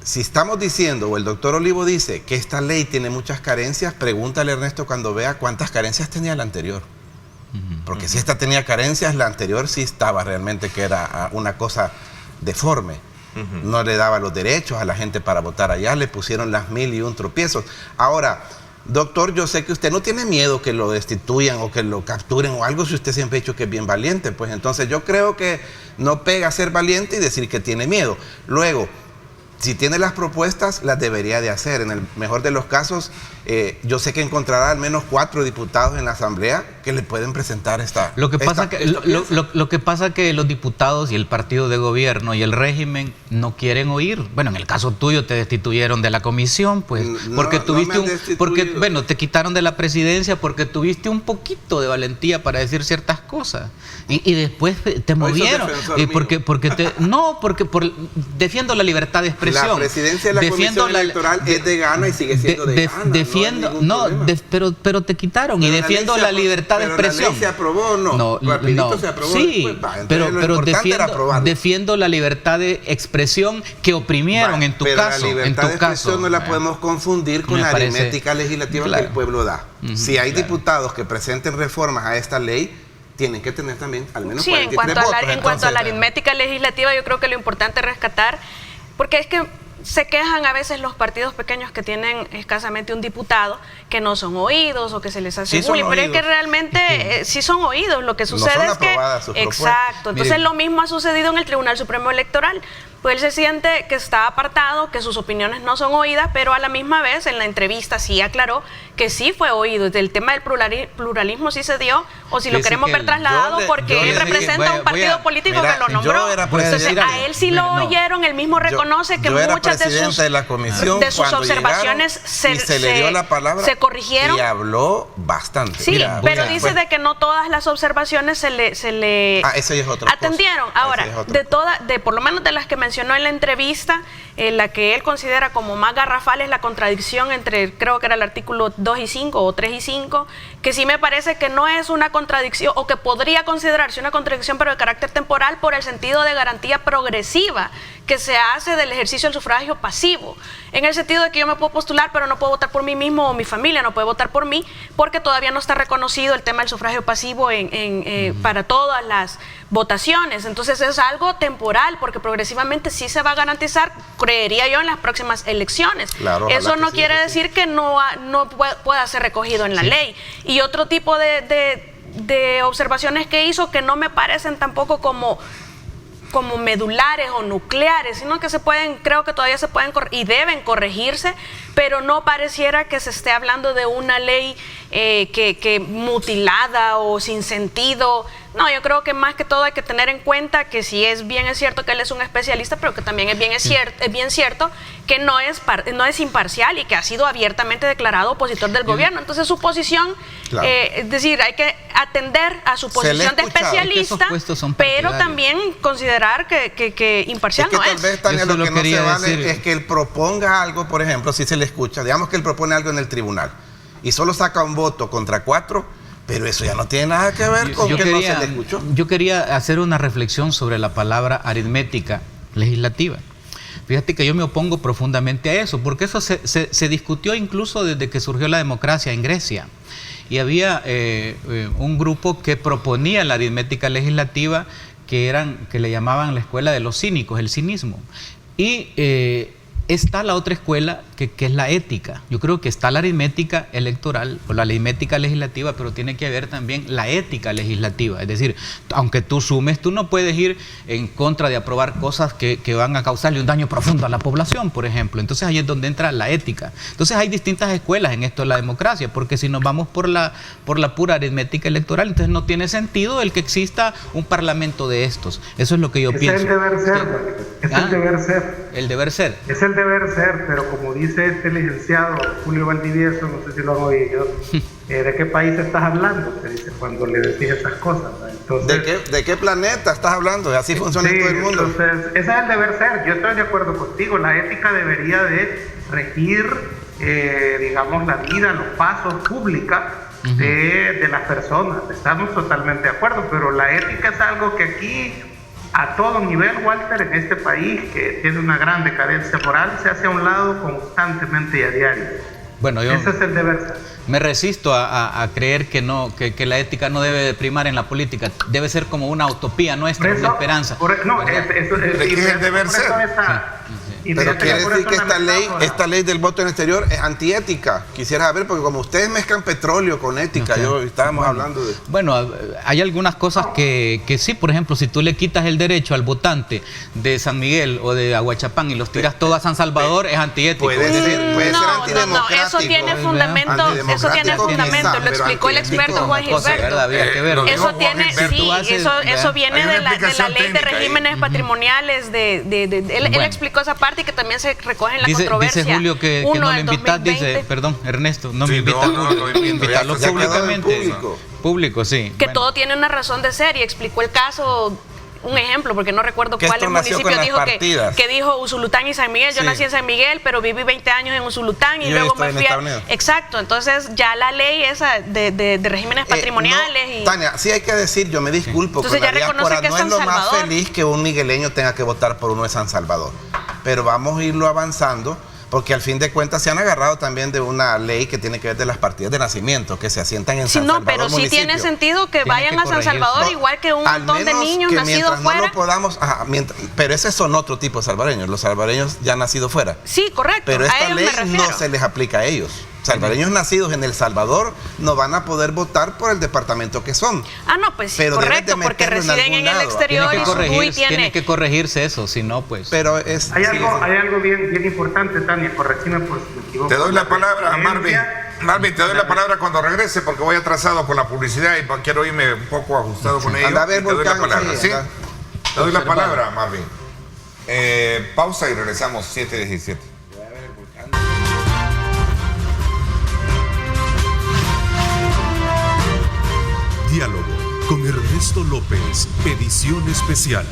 Si estamos diciendo, o el doctor Olivo dice, que esta ley tiene muchas carencias, pregúntale, Ernesto, cuando vea cuántas carencias tenía la anterior. Porque si esta tenía carencias, la anterior sí estaba realmente que era una cosa deforme. No le daba los derechos a la gente para votar allá, le pusieron las 1001 tropiezos. Ahora, doctor, yo sé que usted no tiene miedo que lo destituyan o que lo capturen o algo, si usted siempre ha dicho que es bien valiente. Pues entonces yo creo que no pega ser valiente y decir que tiene miedo. Luego, si tiene las propuestas, las debería de hacer. En el mejor de los casos, yo sé que encontrará al menos 4 diputados en la Asamblea que le pueden presentar esta. Lo que pasa que los diputados y el partido de gobierno y el régimen no quieren oír. Bueno, en el caso tuyo te destituyeron de la comisión, pues, porque te quitaron de la presidencia porque tuviste un poquito de valentía para decir ciertas cosas y después te movieron. Defiendo la libertad de expresión. La presidencia de la Comisión Electoral es de Gana y sigue siendo de Gana. Pero te quitaron, pero y defiendo la libertad de expresión. ¿La ley se aprobó o no? Se aprobó. Sí, pero defiendo la libertad de expresión que oprimieron en tu caso. La libertad de expresión no la podemos confundir con la aritmética legislativa que el pueblo da. Si hay diputados que presenten reformas a esta ley, tienen que tener también al menos 43 votos. En cuanto a la aritmética legislativa, yo creo que lo importante es rescatar, porque es que se quejan a veces los partidos pequeños que tienen escasamente un diputado, que no son oídos o que se les hace bullying, pero es que realmente sí son oídos. Lo que sucede es que... Exacto. Entonces lo mismo ha sucedido en el Tribunal Supremo Electoral. Pues él se siente que está apartado, que sus opiniones no son oídas, pero a la misma vez en la entrevista sí aclaró que sí fue oído. El tema del pluralismo sí se dio, o si lo queremos ver trasladado, porque él representa un partido político que lo nombró. Entonces a él sí lo oyeron, él mismo reconoce que muchas de sus observaciones se le dio la palabra, se corrigieron. Y habló bastante. Sí, pero dice de que no todas las observaciones se le atendieron. Ahora, por lo menos de las que mencionó en la entrevista, la que él considera como más garrafal es la contradicción entre, creo que era el artículo 2 y 5 o 3 y 5, que sí me parece que no es una contradicción, o que podría considerarse una contradicción, pero de carácter temporal, por el sentido de garantía progresiva que se hace del ejercicio del sufragio pasivo, en el sentido de que yo me puedo postular, pero no puedo votar por mí mismo, o mi familia no puede votar por mí, porque todavía no está reconocido el tema del sufragio pasivo para todas las votaciones. Entonces es algo temporal, porque progresivamente sí se va a garantizar, creería yo, en las próximas elecciones. Claro, eso no quiere decir que no pueda ser recogido en la ley. Y otro tipo de observaciones que hizo, que no me parecen tampoco como como medulares o nucleares, sino que creo que todavía se pueden y deben corregirse, pero no pareciera que se esté hablando de una ley que mutilada o sin sentido. No, yo creo que más que todo hay que tener en cuenta que si es cierto que él es un especialista, pero que también es bien cierto que no es imparcial y que ha sido abiertamente declarado opositor del gobierno. Entonces su posición, claro, es decir, hay que atender a su posición de especialista, pero también considerar que imparcial no es. Tal vez, Tania, lo que no se vale es que él proponga algo, por ejemplo, si se le escucha, digamos que él propone algo en el tribunal y solo saca un voto contra 4, pero eso ya no tiene nada que ver con que no se le escuchó. Yo quería hacer una reflexión sobre la palabra aritmética legislativa. Fíjate que yo me opongo profundamente a eso, porque eso se discutió incluso desde que surgió la democracia en Grecia. Y había un grupo que proponía la aritmética legislativa que le llamaban la escuela de los cínicos, el cinismo. Y está la otra escuela que es la ética. Yo creo que está la aritmética electoral o la aritmética legislativa, pero tiene que haber también la ética legislativa. Es decir, aunque tú sumes, tú no puedes ir en contra de aprobar cosas que van a causarle un daño profundo a la población, por ejemplo. Entonces ahí es donde entra la ética. Entonces hay distintas escuelas en esto de la democracia, porque si nos vamos por la pura aritmética electoral, entonces no tiene sentido el que exista un parlamento de estos. Eso es lo que yo pienso. Es el deber ser. Es el deber ser. El deber ser. Es el deber ser, pero como dice este licenciado Julio Valdivieso, no sé si lo han oído, ¿de qué país estás hablando? Te dice cuando le decís esas cosas. Entonces, ¿De qué planeta estás hablando? Así funciona en todo el mundo. Entonces, ese es el deber ser. Yo estoy de acuerdo contigo. La ética debería de regir, digamos, la vida, los pasos públicos de las personas. Estamos totalmente de acuerdo, pero la ética es algo que aquí, a todo nivel, Walter, en este país que tiene una gran decadencia moral, se hace a un lado constantemente y a diario. Bueno, yo ese es el deber ser. Me resisto a creer que la ética no debe de primar en la política. Debe ser como una utopía nuestra, una esperanza. ¿De qué es el deber ser? Pero quiere decir que esta ley del voto en el exterior es antiética. Quisiera saber, porque como ustedes mezclan petróleo con ética, estábamos hablando de... Bueno, hay algunas cosas que sí, por ejemplo, si tú le quitas el derecho al votante de San Miguel o de Aguachapán y los tiras todo a San Salvador, es antiético. Puede ser antidemocrático. No, eso tiene fundamento, lo explicó el experto Juan Gilberto. Eso viene de la ley de regímenes patrimoniales, él explicó esa parte y que también se recoge en la controversia. Dice Julio que no lo invitas, dice, perdón, Ernesto, no me invitas, invítalo públicamente. Público, sí. Que todo tiene una razón de ser y explicó el caso. Un ejemplo, porque no recuerdo cuál municipio dijo que dijo Usulután y San Miguel. Yo nací en San Miguel, pero viví 20 años en Usulután y luego me fui Exacto, entonces ya la ley esa de regímenes patrimoniales Tania, sí hay que decir, yo me disculpo, entonces con la diáspora no es lo más feliz que un migueleño tenga que votar por uno de San Salvador, pero vamos a irlo avanzando, porque al fin de cuentas se han agarrado también de una ley que tiene que ver de las partidas de nacimiento, que se asientan en San Salvador pero municipio. Sí tiene sentido que vayan a San Salvador, igual que un montón de niños nacidos fuera. No lo podamos, pero esos son otro tipo de salvadoreños, los salvadoreños ya nacidos fuera. Sí, correcto. Pero esta ley no se les aplica a ellos. Salvadoreños nacidos en El Salvador no van a poder votar por el departamento que son. Pues pero correcto, porque residen en el exterior tiene que corregirse eso, si no, pues... Pero hay algo bien importante, Tania, corregime por si me equivoco. Te doy la palabra, Marvin. Marvin, te doy la palabra cuando regrese, porque voy atrasado con la publicidad y quiero irme un poco ajustado con ello. Anda a ver, te doy la palabra, ¿sí? Te doy la palabra, Marvin. Pausa y regresamos 7:17. Diálogo con Ernesto López, edición especial.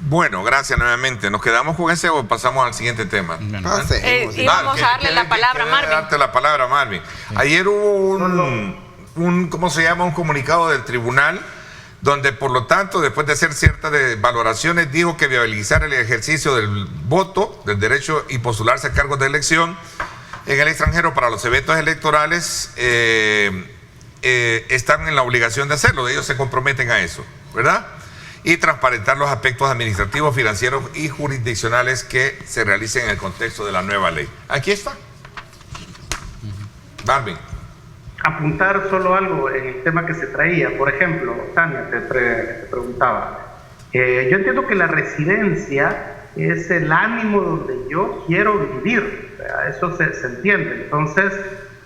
Bueno, gracias nuevamente. ¿Nos quedamos con ese o pasamos al siguiente tema? Íbamos a darle la palabra a Marvin. Darte la palabra a Marvin. Ayer hubo un comunicado del tribunal donde, por lo tanto, después de hacer ciertas valoraciones, dijo que viabilizar el ejercicio del voto, del derecho y postularse a cargos de elección en el extranjero para los eventos electorales están en la obligación de hacerlo. Ellos se comprometen a eso, ¿verdad? Y transparentar los aspectos administrativos, financieros y jurisdiccionales que se realicen en el contexto de la nueva ley. Aquí está. Marvin. Apuntar solo algo en el tema que se traía. Por ejemplo, Tania, te preguntaba, Yo entiendo que la residencia es el ánimo donde yo quiero vivir, o sea, eso se entiende. Entonces,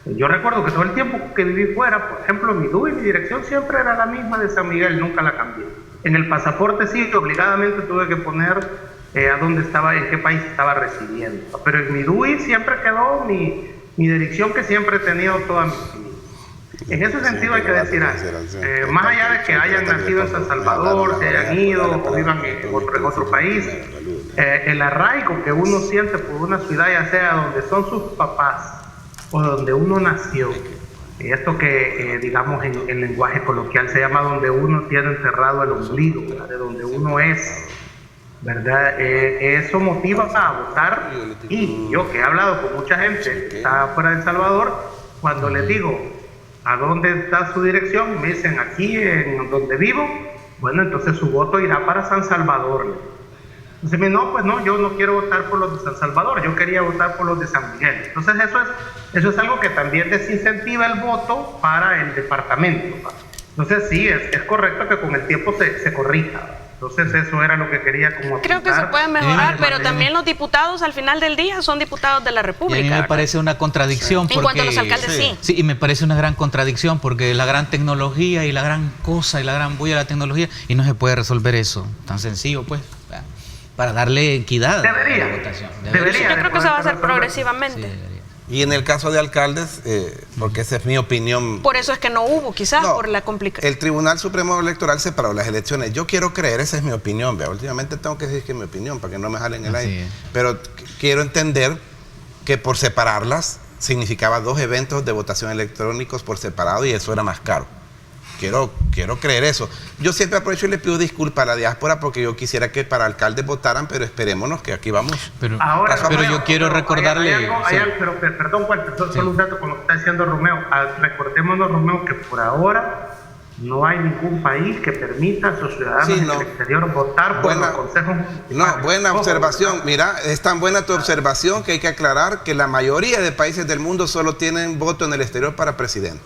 yo recuerdo que todo el tiempo que viví fuera, por ejemplo, mi DUI, mi dirección siempre era la misma de San Miguel, nunca la cambié. En el pasaporte sí, obligadamente tuve que poner a dónde estaba, en qué país estaba residiendo. Pero en mi DUI siempre quedó mi dirección que siempre he tenido toda mi vida. En ese sentido hay que decir algo. Más allá de que hayan nacido en San Salvador, se hayan ido o vivan en otro país, el arraigo que uno siente por una ciudad, ya sea donde son sus papás o donde uno nació, esto que digamos en lenguaje coloquial se llama donde uno tiene enterrado el ombligo, ¿verdad? De donde uno es, ¿verdad? Eso motiva a votar. Y yo que he hablado con mucha gente que está fuera de El Salvador, cuando les digo ¿a dónde está su dirección? Me dicen aquí en donde vivo. Bueno, entonces su voto irá para San Salvador. Entonces, no, pues no, yo no quiero votar por los de San Salvador, yo quería votar por los de San Miguel. Entonces eso es algo que también desincentiva el voto para el departamento. Entonces sí, es correcto que con el tiempo se corrija. Entonces eso era lo que quería como apuntar. Creo que se puede mejorar, pero también los diputados al final del día son diputados de la República. Y a mí me parece una contradicción. En cuanto a los alcaldes, sí. Sí, y me parece una gran contradicción porque la gran tecnología y la gran cosa y la gran bulla de la tecnología, y no se puede resolver eso tan sencillo, pues, para darle equidad a la votación. Debería. Yo creo que se va a hacer progresivamente. Sí, y en el caso de alcaldes, porque esa es mi opinión. Por eso es que no hubo, quizás, por la complicación. El Tribunal Supremo Electoral separó las elecciones. Yo quiero creer, esa es mi opinión. ¿Vea? Últimamente tengo que decir que es mi opinión, para que no me jalen el aire. Pero quiero entender que por separarlas significaba 2 eventos de votación electrónicos por separado y eso era más caro. Quiero creer eso. Yo siempre aprovecho y le pido disculpas a la diáspora porque yo quisiera que para alcaldes votaran, pero esperémonos que aquí vamos. Pero Ahora, yo quiero recordarle... Pero perdón, Walter, solo un dato con lo que está diciendo Romeo. Recordémonos, Romeo, que por ahora no hay ningún país que permita a sus ciudadanos en el exterior votar por los consejos municipales. No, buena observación. Mira, es tan buena tu observación que hay que aclarar que la mayoría de países del mundo solo tienen voto en el exterior para presidente.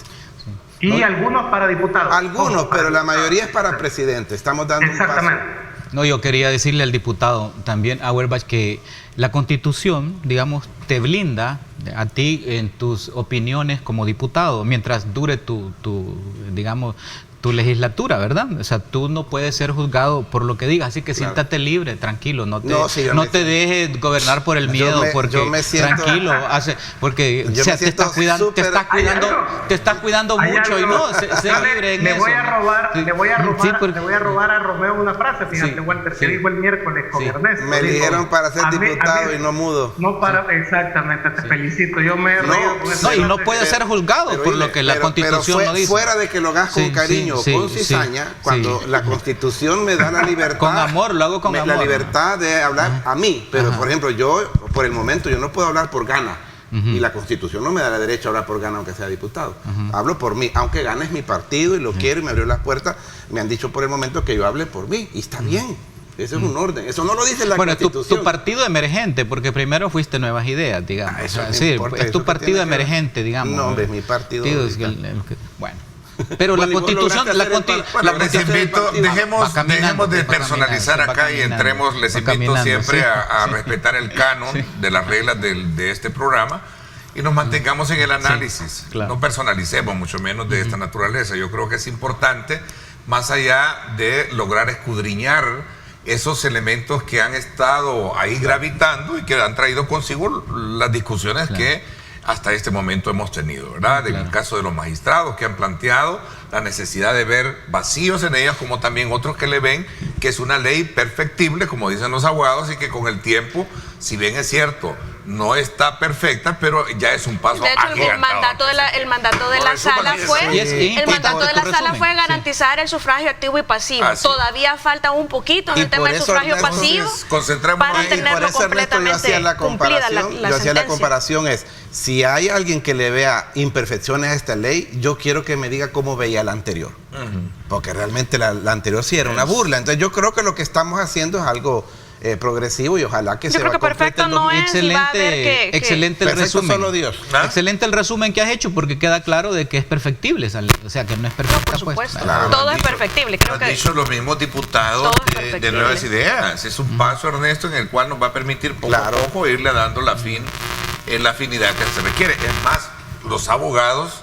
Y algunos para diputados. Algunos, pero la mayoría es para presidente. Estamos dando exactamente. un paso. No, yo quería decirle al diputado también, Auerbach, que la Constitución, digamos, te blinda a ti en tus opiniones como diputado, mientras dure tu legislatura, ¿verdad? O sea, tú no puedes ser juzgado por lo que digas, así que siéntate libre, tranquilo, no te dejes gobernar por el miedo, porque tranquilo, porque te estás cuidando mucho y no, sé libre en eso. Le voy a robar a Romeo una frase, fíjate, Walter, que dijo el miércoles con Ernesto. Me eligieron para ser diputado y no mudo. Exactamente, te felicito, yo me he reído con eso. No, y no puede ser juzgado por lo que la Constitución no dice. Fuera de que lo hagas con cariño, con cizaña, cuando la Constitución me da la libertad, con amor, lo hago con amor, la libertad de hablar a mí, pero por ejemplo yo, por el momento, yo no puedo hablar por Gana, y la Constitución no me da el derecho a hablar por Gana aunque sea diputado. Hablo por mí, aunque Gana es mi partido y lo quiero y me abrió las puertas, me han dicho por el momento que yo hable por mí, y está bien. Eso es un orden, eso no lo dice la Constitución. Tu partido emergente, porque primero fuiste Nuevas Ideas, digamos. Es tu partido emergente, digamos. No, hombre, es mi partido. Bueno. Pero la Constitución, dejemos de personalizar acá y entremos, les invito siempre a respetar el canon de las reglas de este programa y nos mantengamos en el análisis, no personalicemos mucho menos de esta naturaleza. Yo creo que es importante, más allá de lograr escudriñar esos elementos que han estado ahí gravitando y que han traído consigo las discusiones que hasta este momento hemos tenido, ¿verdad? En el caso de los magistrados que han planteado la necesidad de ver vacíos en ellas, como también otros que le ven que es una ley perfectible, como dicen los abogados, y que con el tiempo, si bien es cierto, no está perfecta, pero ya es un paso agigantado. De hecho, el mandato de la sala fue garantizar el sufragio activo y pasivo. Todavía falta un poquito en el tema del sufragio pasivo para tenerlo completamente cumplida la sentencia. Yo hacía la comparación si hay alguien que le vea imperfecciones a esta ley, yo quiero que me diga cómo veía la anterior. Porque realmente la anterior sí era una burla. Entonces yo creo que lo que estamos haciendo es algo progresivo y ojalá que Yo se creo va a que perfecto concretar. no es, y va a haber que Excelente el Perfecto resumen. solo Dios. Excelente el resumen que has hecho, porque queda claro de que es perfectible esa ley. O sea, que no es perfecta. por supuesto, Claro. todo es perfectible. Creo Han que dicho los mismos diputados todo es de perfectible. Nuevas Ideas. Es un paso, Ernesto, en el cual nos va a permitir poco a poco irle dando la afinidad que se requiere. Es más, los abogados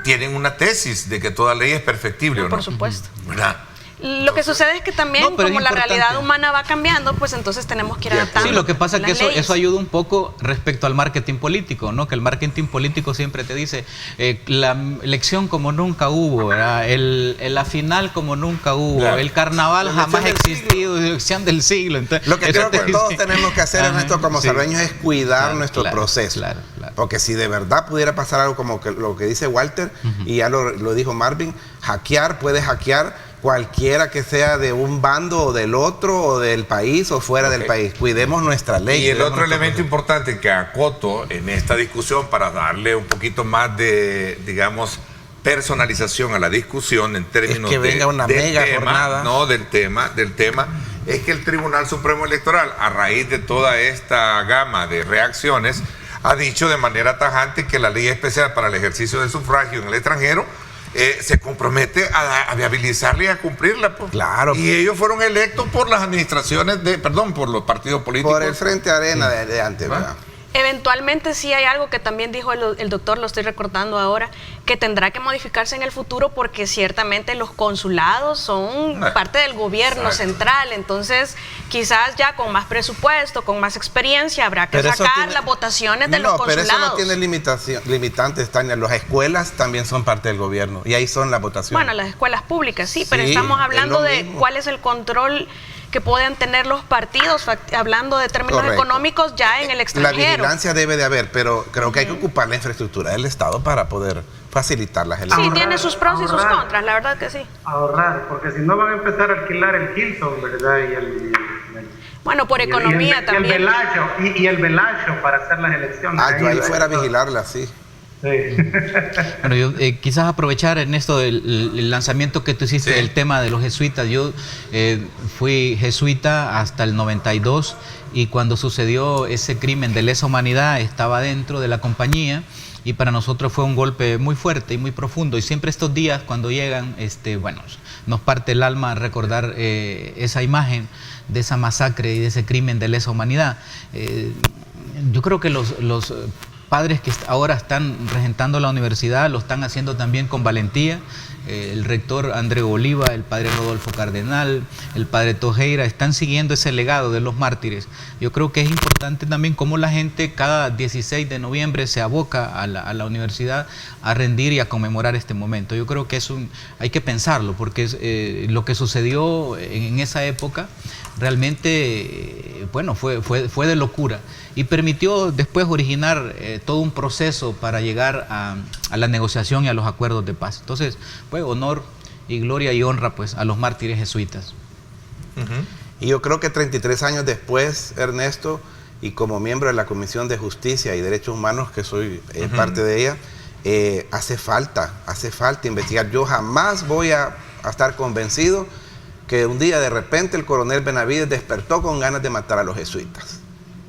tienen una tesis de que toda ley es perfectible, ¿o no? por supuesto. ¿Verdad? Lo que sucede es que también, No, pero como es la importante. realidad humana va cambiando, pues entonces tenemos que ir adaptando. Sí, lo que pasa es que las leyes. eso ayuda un poco respecto al marketing político, ¿no? Que el marketing político siempre te dice la elección como nunca hubo, ¿verdad? La final como nunca hubo, Claro. el carnaval La jamás ha elección del existido, la elección del siglo. Entonces, Lo que eso creo te que dice- todos tenemos que hacer, Ajá, Ernesto, como sí. salveños, es cuidar Claro, nuestro claro, proceso. claro. Porque si de verdad pudiera pasar algo como lo que dice Walter, y ya lo dijo Marvin, puede hackear cualquiera que sea de un bando o del otro, o del país o fuera del país. Cuidemos nuestra ley. Y el cuidemos otro nuestro elemento importante que acoto en esta discusión para darle un poquito más de, digamos, personalización a la discusión en términos que venga una del mega tema, jornada. no del tema, es que el Tribunal Supremo Electoral, a raíz de toda esta gama de reacciones, ha dicho de manera tajante que la ley especial para el ejercicio del sufragio en el extranjero se compromete a viabilizarla y a cumplirla. Pues. Claro. Y ellos fueron electos por las administraciones por los partidos políticos. Por el Frente Arena de antes, ¿verdad? Eventualmente sí hay algo que también dijo el doctor, lo estoy recordando ahora, que tendrá que modificarse en el futuro porque ciertamente los consulados son parte del gobierno central, entonces quizás ya con más presupuesto, con más experiencia habrá que Pero eso sacar tiene- las votaciones de los No, pero consulados. eso no tiene limitantes, Tania. Las escuelas también son parte del gobierno y ahí son las votaciones. Bueno, las escuelas públicas sí, pero Sí, estamos es hablando lo de mismo. cuál es el control que pueden tener los partidos, hablando de términos Correcto. económicos ya en el La extranjero. vigilancia debe de haber, pero creo que hay que ocupar la infraestructura del Estado para poder facilitar las Sí, elecciones. tiene sus pros y sus Ahorrar. contras, la verdad que sí. Ahorrar, porque si no van a empezar a alquilar el Hilton, ¿verdad? Bueno, por y el- economía también. y el Velacho para hacer las elecciones. Yo ahí ¿verdad? fuera a vigilarla, sí. Sí. Bueno, yo quizás aprovechar en esto el lanzamiento que tú hiciste Sí. del tema de los jesuitas. Yo fui jesuita hasta el 92 y cuando sucedió ese crimen de lesa humanidad estaba dentro de la compañía y para nosotros fue un golpe muy fuerte y muy profundo y siempre estos días cuando llegan, bueno, nos parte el alma recordar esa imagen de esa masacre y de ese crimen de lesa humanidad. Yo creo que los padres que ahora están regentando la universidad lo están haciendo también con valentía. El rector André Oliva, el padre Rodolfo Cardenal, el padre Tojeira, están siguiendo ese legado de los mártires. Yo creo que es importante también cómo la gente cada 16 de noviembre se aboca a la universidad a rendir y a conmemorar este momento. Yo creo que hay que pensarlo, porque lo que sucedió en esa época realmente, fue de locura y permitió después originar todo un proceso para llegar a la negociación y a los acuerdos de paz. Entonces, honor y gloria y honra pues a los mártires jesuitas. Y yo creo que 33 años después, Ernesto, y como miembro de la Comisión de Justicia y Derechos Humanos, que soy parte de ella, hace falta investigar. Yo jamás voy a estar convencido que un día de repente el coronel Benavides despertó con ganas de matar a los jesuitas.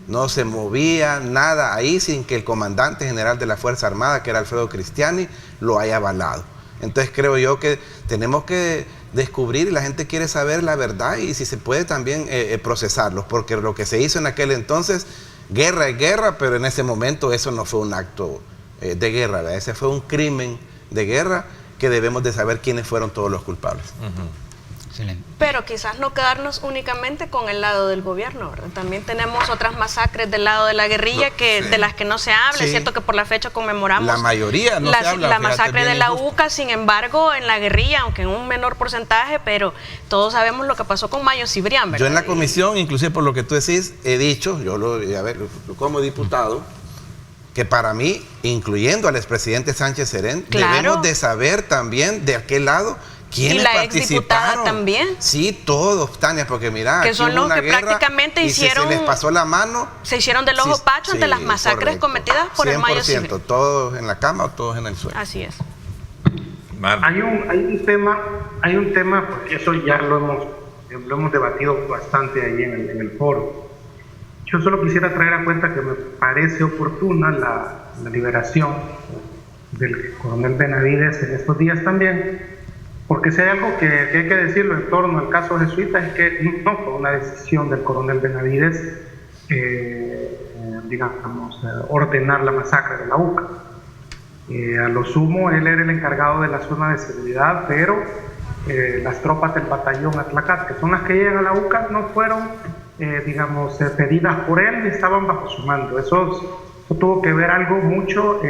No se movía nada ahí sin que el comandante general de la Fuerza Armada, que era Alfredo Cristiani, lo haya avalado. Entonces creo yo que tenemos que descubrir y la gente quiere saber la verdad y si se puede también procesarlos, porque lo que se hizo en aquel entonces, guerra es guerra, pero en ese momento eso no fue un acto de guerra, ¿verdad? Ese fue un crimen de guerra que debemos de saber quiénes fueron todos los culpables. Excelente. Pero quizás no quedarnos únicamente con el lado del gobierno, ¿verdad? También tenemos otras masacres del lado de la guerrilla de las que no se habla. Sí. Es cierto que por la fecha conmemoramos La mayoría no se habla, la fíjate, masacre bien de la injusto. UCA, sin embargo, en la guerrilla, aunque en un menor porcentaje, pero todos sabemos lo que pasó con Mayo Cibrián, ¿verdad? Yo en la comisión, inclusive por lo que tú decís, he dicho, como diputado, que para mí, incluyendo al expresidente Sánchez Serén, Claro. debemos de saber también de aquel lado quiénes Y la participaron. exdiputada también. Sí, todos, Tania, porque mira, Que aquí son hubo los una que guerra prácticamente y hicieron- se les pasó la mano. Se hicieron del ojo Sí, pacho ante sí, las masacres correcto. cometidas por el Mayo 100%, Cibrián. todos en la cama o todos en el suelo. Así es. Marvin. Hay un tema, porque eso ya lo hemos lo hemos debatido bastante ahí en el foro. Yo solo quisiera traer a cuenta que me parece oportuna la liberación del coronel Benavides en estos días también, porque si hay algo que hay que decirlo en torno al caso jesuita es que no fue una decisión del coronel Benavides, ordenar la masacre de la UCA. A lo sumo, él era el encargado de la zona de seguridad, pero las tropas del batallón Atlacat, que son las que llegan a la UCA, no fueron, pedidas por él ni estaban bajo su mando. Eso tuvo que ver algo mucho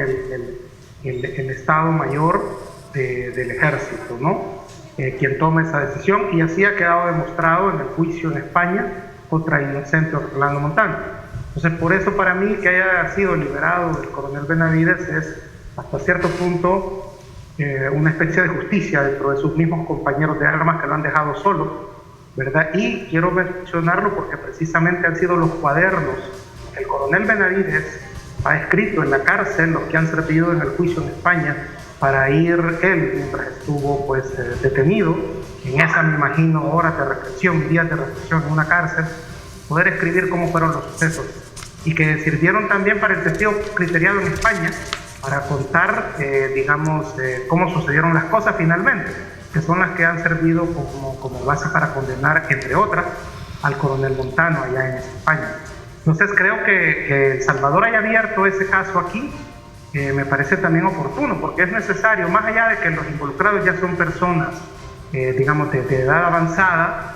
el Estado Mayor del Ejército, ¿no? Quien toma esa decisión, y así ha quedado demostrado en el juicio en España contra el inocente Orlando Montano. Entonces, por eso para mí que haya sido liberado el coronel Benavides es hasta cierto punto una especie de justicia dentro de sus mismos compañeros de armas que lo han dejado solo, ¿verdad? Y quiero mencionarlo porque precisamente han sido los cuadernos que el coronel Benavides ha escrito en la cárcel, los que han servido en el juicio en España, para ir él, mientras estuvo detenido, en esa, me imagino, horas de reflexión, días de reflexión en una cárcel, poder escribir cómo fueron los sucesos, y que sirvieron también para el testigo criteriado en España, para contar, cómo sucedieron las cosas finalmente, que son las que han servido como base para condenar, entre otras, al coronel Montano allá en España. Entonces creo que El Salvador haya abierto ese caso aquí, me parece también oportuno, porque es necesario, más allá de que los involucrados ya son personas, de edad avanzada,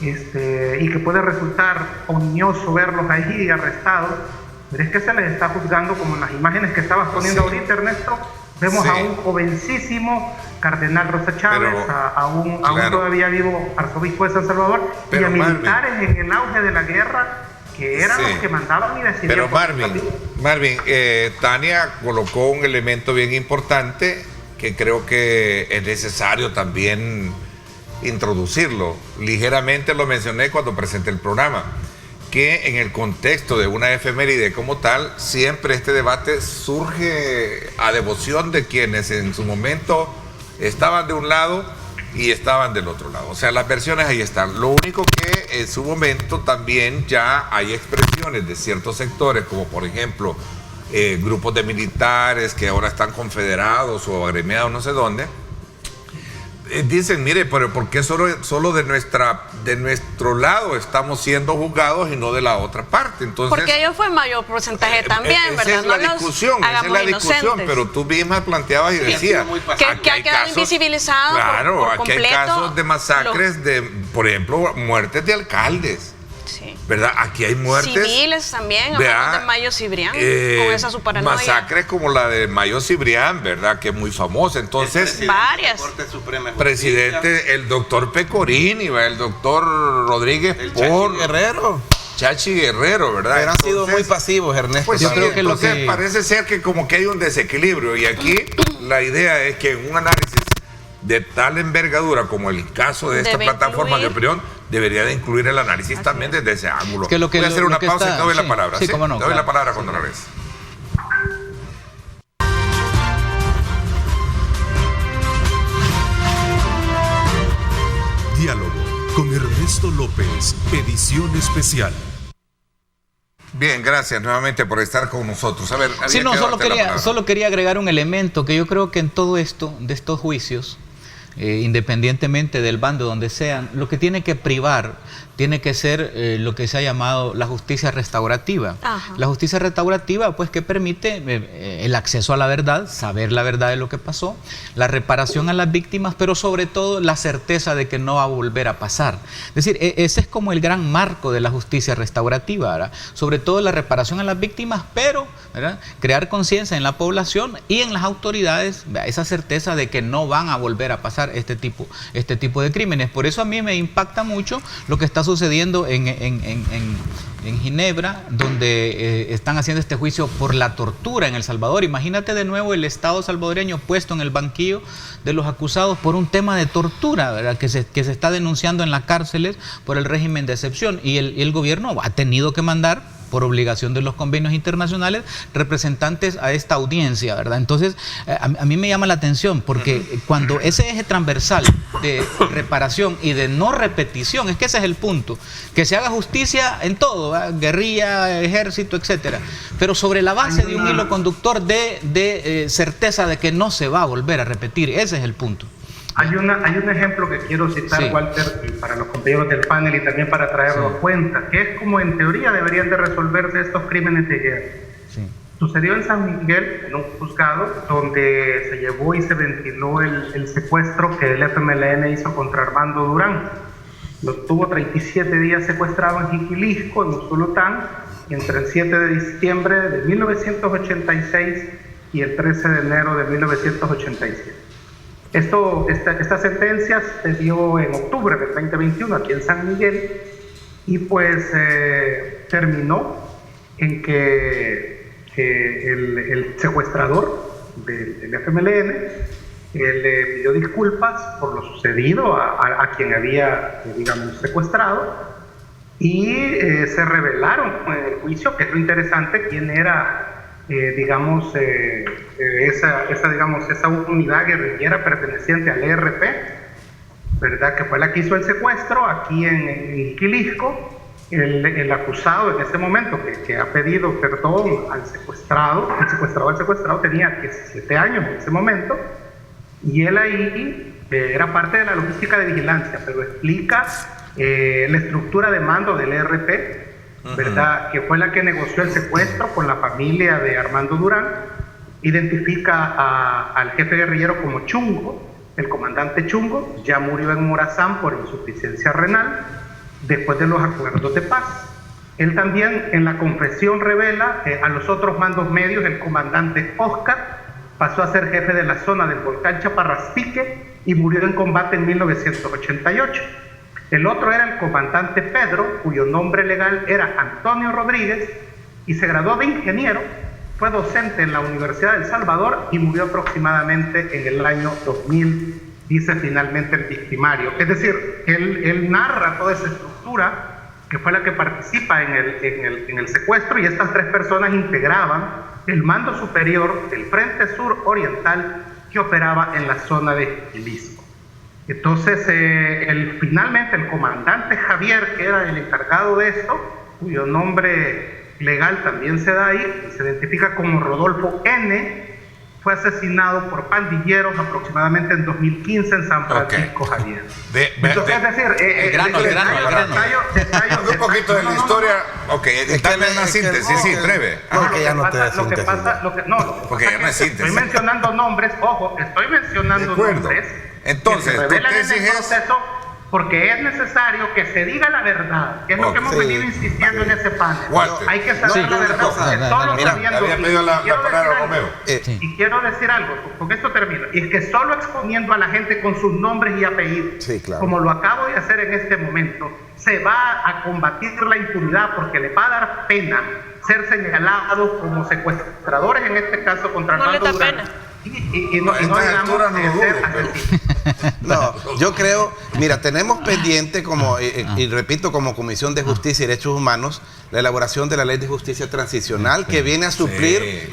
y que puede resultar oneroso verlos ahí arrestados, pero es que se les está juzgando, como en las imágenes que estabas poniendo ahorita, Ernesto, vemos a un jovencísimo cardenal Rosa Chávez, a un todavía vivo arzobispo de San Salvador, y a militares en el auge de la guerra, que eran los que mandaban y decidían. Pero Marvin, Tania colocó un elemento bien importante que creo que es necesario también introducirlo. Ligeramente lo mencioné cuando presenté el programa, que en el contexto de una efeméride como tal, siempre este debate surge a devoción de quienes en su momento estaban de un lado y estaban del otro lado. O sea, las versiones ahí están. Lo único que en su momento también ya hay expresiones de ciertos sectores, como por ejemplo grupos de militares que ahora están confederados o agremiados no sé dónde, dicen, mire, pero ¿por qué solo de nuestro lado estamos siendo juzgados y no de la otra parte? Entonces, porque ellos fue mayor porcentaje también, ¿verdad? Esa es la discusión, pero tú misma planteabas y decías que ha quedado invisibilizado. Claro, por aquí completo, hay casos de masacres, por ejemplo, muertes de alcaldes. Sí. ¿Verdad? Aquí hay muertes civiles también, hablamos de Mayo Cibrián, con esa su paranoia. Masacres como la de Mayo Cibrián, ¿verdad? Que es muy famosa. Entonces, varias. Presidente, el doctor Pecorini, el doctor Rodríguez Chachi Guerrero, ¿verdad? Pero han sido muy pasivos, Ernesto. Pues yo creo que parece ser que como que hay un desequilibrio, y aquí la idea es que en un análisis de tal envergadura como el caso de esta plataforma de opinión, debería de incluir el análisis también desde ese ángulo. Voy a hacer una pausa y te doy la palabra. Sí, cómo no, te doy la palabra cuando la ves. Diálogo con Ernesto López, edición especial. Bien, gracias nuevamente por estar con nosotros. A ver, sí, no, solo quería agregar un elemento que yo creo que en todo esto, de estos juicios, independientemente del bando donde sean, lo que tiene que privar tiene que ser lo que se ha llamado la justicia restaurativa. Ajá. La justicia restaurativa, pues, que permite el acceso a la verdad, saber la verdad de lo que pasó, la reparación a las víctimas, pero sobre todo la certeza de que no va a volver a pasar. Es decir, ese es como el gran marco de la justicia restaurativa, ¿verdad? Sobre todo la reparación a las víctimas, pero, ¿verdad?, crear conciencia en la población y en las autoridades, ¿verdad?, esa certeza de que no van a volver a pasar este tipo de crímenes. Por eso a mí me impacta mucho lo que está sucediendo en Ginebra, donde están haciendo este juicio por la tortura en El Salvador. Imagínate de nuevo el Estado salvadoreño puesto en el banquillo de los acusados por un tema de tortura, ¿verdad?, que se está denunciando en las cárceles por el régimen de excepción. Y el gobierno ha tenido que mandar por obligación de los convenios internacionales, representantes a esta audiencia, ¿verdad? Entonces, a mí me llama la atención porque cuando ese eje transversal de reparación y de no repetición, es que ese es el punto, que se haga justicia en todo, ¿verdad? Guerrilla, ejército, etcétera, pero sobre la base de un hilo conductor de certeza de que no se va a volver a repetir, ese es el punto. Hay un ejemplo que quiero citar, sí, Walter, y para los compañeros del panel y también para traerlo a cuenta, que es como en teoría deberían de resolverse estos crímenes de guerra. Sí. Sucedió en San Miguel, en un juzgado, donde se llevó y se ventiló el secuestro que el FMLN hizo contra Armando Durán. Lo tuvo 37 días secuestrado en Jiquilisco, en Usulután, entre el 7 de diciembre de 1986 y el 13 de enero de 1987. Esta sentencia se dio en octubre del 2021 aquí en San Miguel y pues terminó en que el secuestrador del FMLN le pidió disculpas por lo sucedido a quien había, digamos, secuestrado, y se revelaron en el juicio, que es lo interesante, quién era esa unidad guerrillera perteneciente al ERP, ¿verdad? Que fue la que hizo el secuestro aquí en Quilisco. El acusado en ese momento que ha pedido perdón al secuestrado, el secuestrado tenía 17 años en ese momento, y él ahí era parte de la logística de vigilancia, pero explica la estructura de mando del ERP, ¿verdad? Que fue la que negoció el secuestro con la familia de Armando Durán. Identifica al jefe guerrillero como Chungo, el comandante Chungo, ya murió en Morazán por insuficiencia renal después de los acuerdos de paz. Él también en la confesión revela a los otros mandos medios, el comandante Oscar pasó a ser jefe de la zona del volcán Chaparraspique y murió en combate en 1988. El otro era el comandante Pedro, cuyo nombre legal era Antonio Rodríguez, y se graduó de ingeniero, fue docente en la Universidad de El Salvador y murió aproximadamente en el año 2000, dice finalmente el victimario. Es decir, él narra toda esa estructura que fue la que participa en el secuestro, y estas tres personas integraban el mando superior del Frente Sur Oriental que operaba en la zona de Jalisco. Entonces, finalmente el comandante Javier, que era el encargado de esto, cuyo nombre legal también se da ahí, se identifica como Rodolfo N., fue asesinado por pandilleros aproximadamente en 2015 en San Francisco, Javier. Entonces, es decir, el grano. Un poquito de la historia. Ok, dame una síntesis, sí, breve. Porque ya no es síntesis. Porque ya no es síntesis. Estoy mencionando nombres, ojo, nombres. Entonces, que se revelan en el proceso, porque es necesario que se diga la verdad, que es lo que hemos venido insistiendo en ese panel. Hay que saber la verdad. Había pedido la palabra Romeo. Y quiero decir algo, con esto termino, y es que solo exponiendo a la gente con sus nombres y apellidos, como lo acabo de hacer en este momento, se va a combatir la impunidad, porque le va a dar pena ser señalados como secuestradores, en este caso contra Armando Durán. Y no digamos ser asesinos. No, yo creo, mira, tenemos pendiente y repito, como Comisión de Justicia y Derechos Humanos, la elaboración de la Ley de Justicia Transicional, que viene a suplir,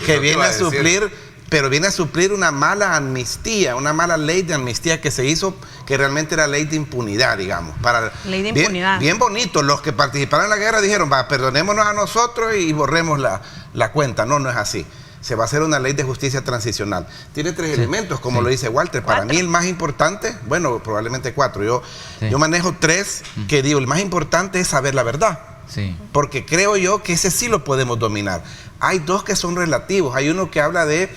pero viene a suplir una mala amnistía, una mala ley de amnistía que se hizo, que realmente era ley de impunidad, digamos. Ley de impunidad. Bien bonito, los que participaron en la guerra dijeron, perdonémonos a nosotros y borremos la cuenta. No, no es así. Se va a hacer una ley de justicia transicional. Tiene tres elementos, como lo dice Walter. Para mí el más importante, bueno, probablemente 4. Yo manejo 3, que digo, el más importante es saber la verdad. Porque creo yo que ese sí lo podemos dominar. Hay 2 que son relativos. Hay uno que habla de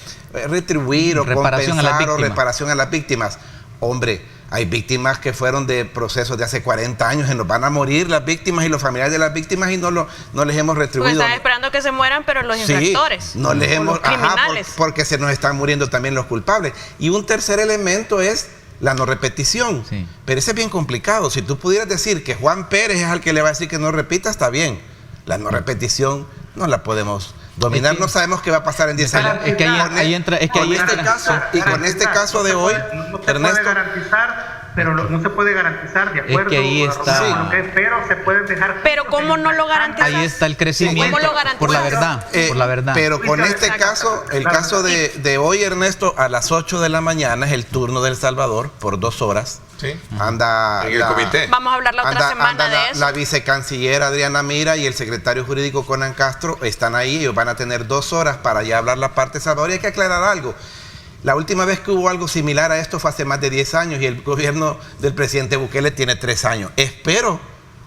retribuir o compensar o reparación a las víctimas. Hombre, hay víctimas que fueron de procesos de hace 40 años y nos van a morir las víctimas y los familiares de las víctimas y no les hemos retribuido. Pues están esperando que se mueran, pero los infractores, no les hemos, los criminales. Porque se nos están muriendo también los culpables. Y un tercer elemento es la no repetición. Pero ese es bien complicado. Si tú pudieras decir que Juan Pérez es al que le va a decir que no repita, está bien. La no repetición no la podemos dominar, no sabemos qué va a pasar en 10 años. Es que ahí entra. Con este caso de hoy, no se puede garantizar pero no se puede garantizar de acuerdo. Es que ahí está. Pero se pueden dejar. Pero ¿cómo no lo garantizas? Ahí está el crecimiento. ¿Cómo lo garantizas? Por la verdad. Por la verdad. Pero con este Exacto. caso, el caso de hoy, Ernesto, a las 8 de la mañana es el turno de El Salvador por 2 horas. Sí. Anda En el comité. Vamos a hablar la otra semana de eso. La vicecanciller Adriana Mira y el secretario jurídico Conan Castro están ahí. Ellos van a tener 2 horas para ya hablar la parte de Salvador. Y hay que aclarar algo. La última vez que hubo algo similar a esto fue hace más de 10 años y el gobierno del presidente Bukele tiene 3 años. Espero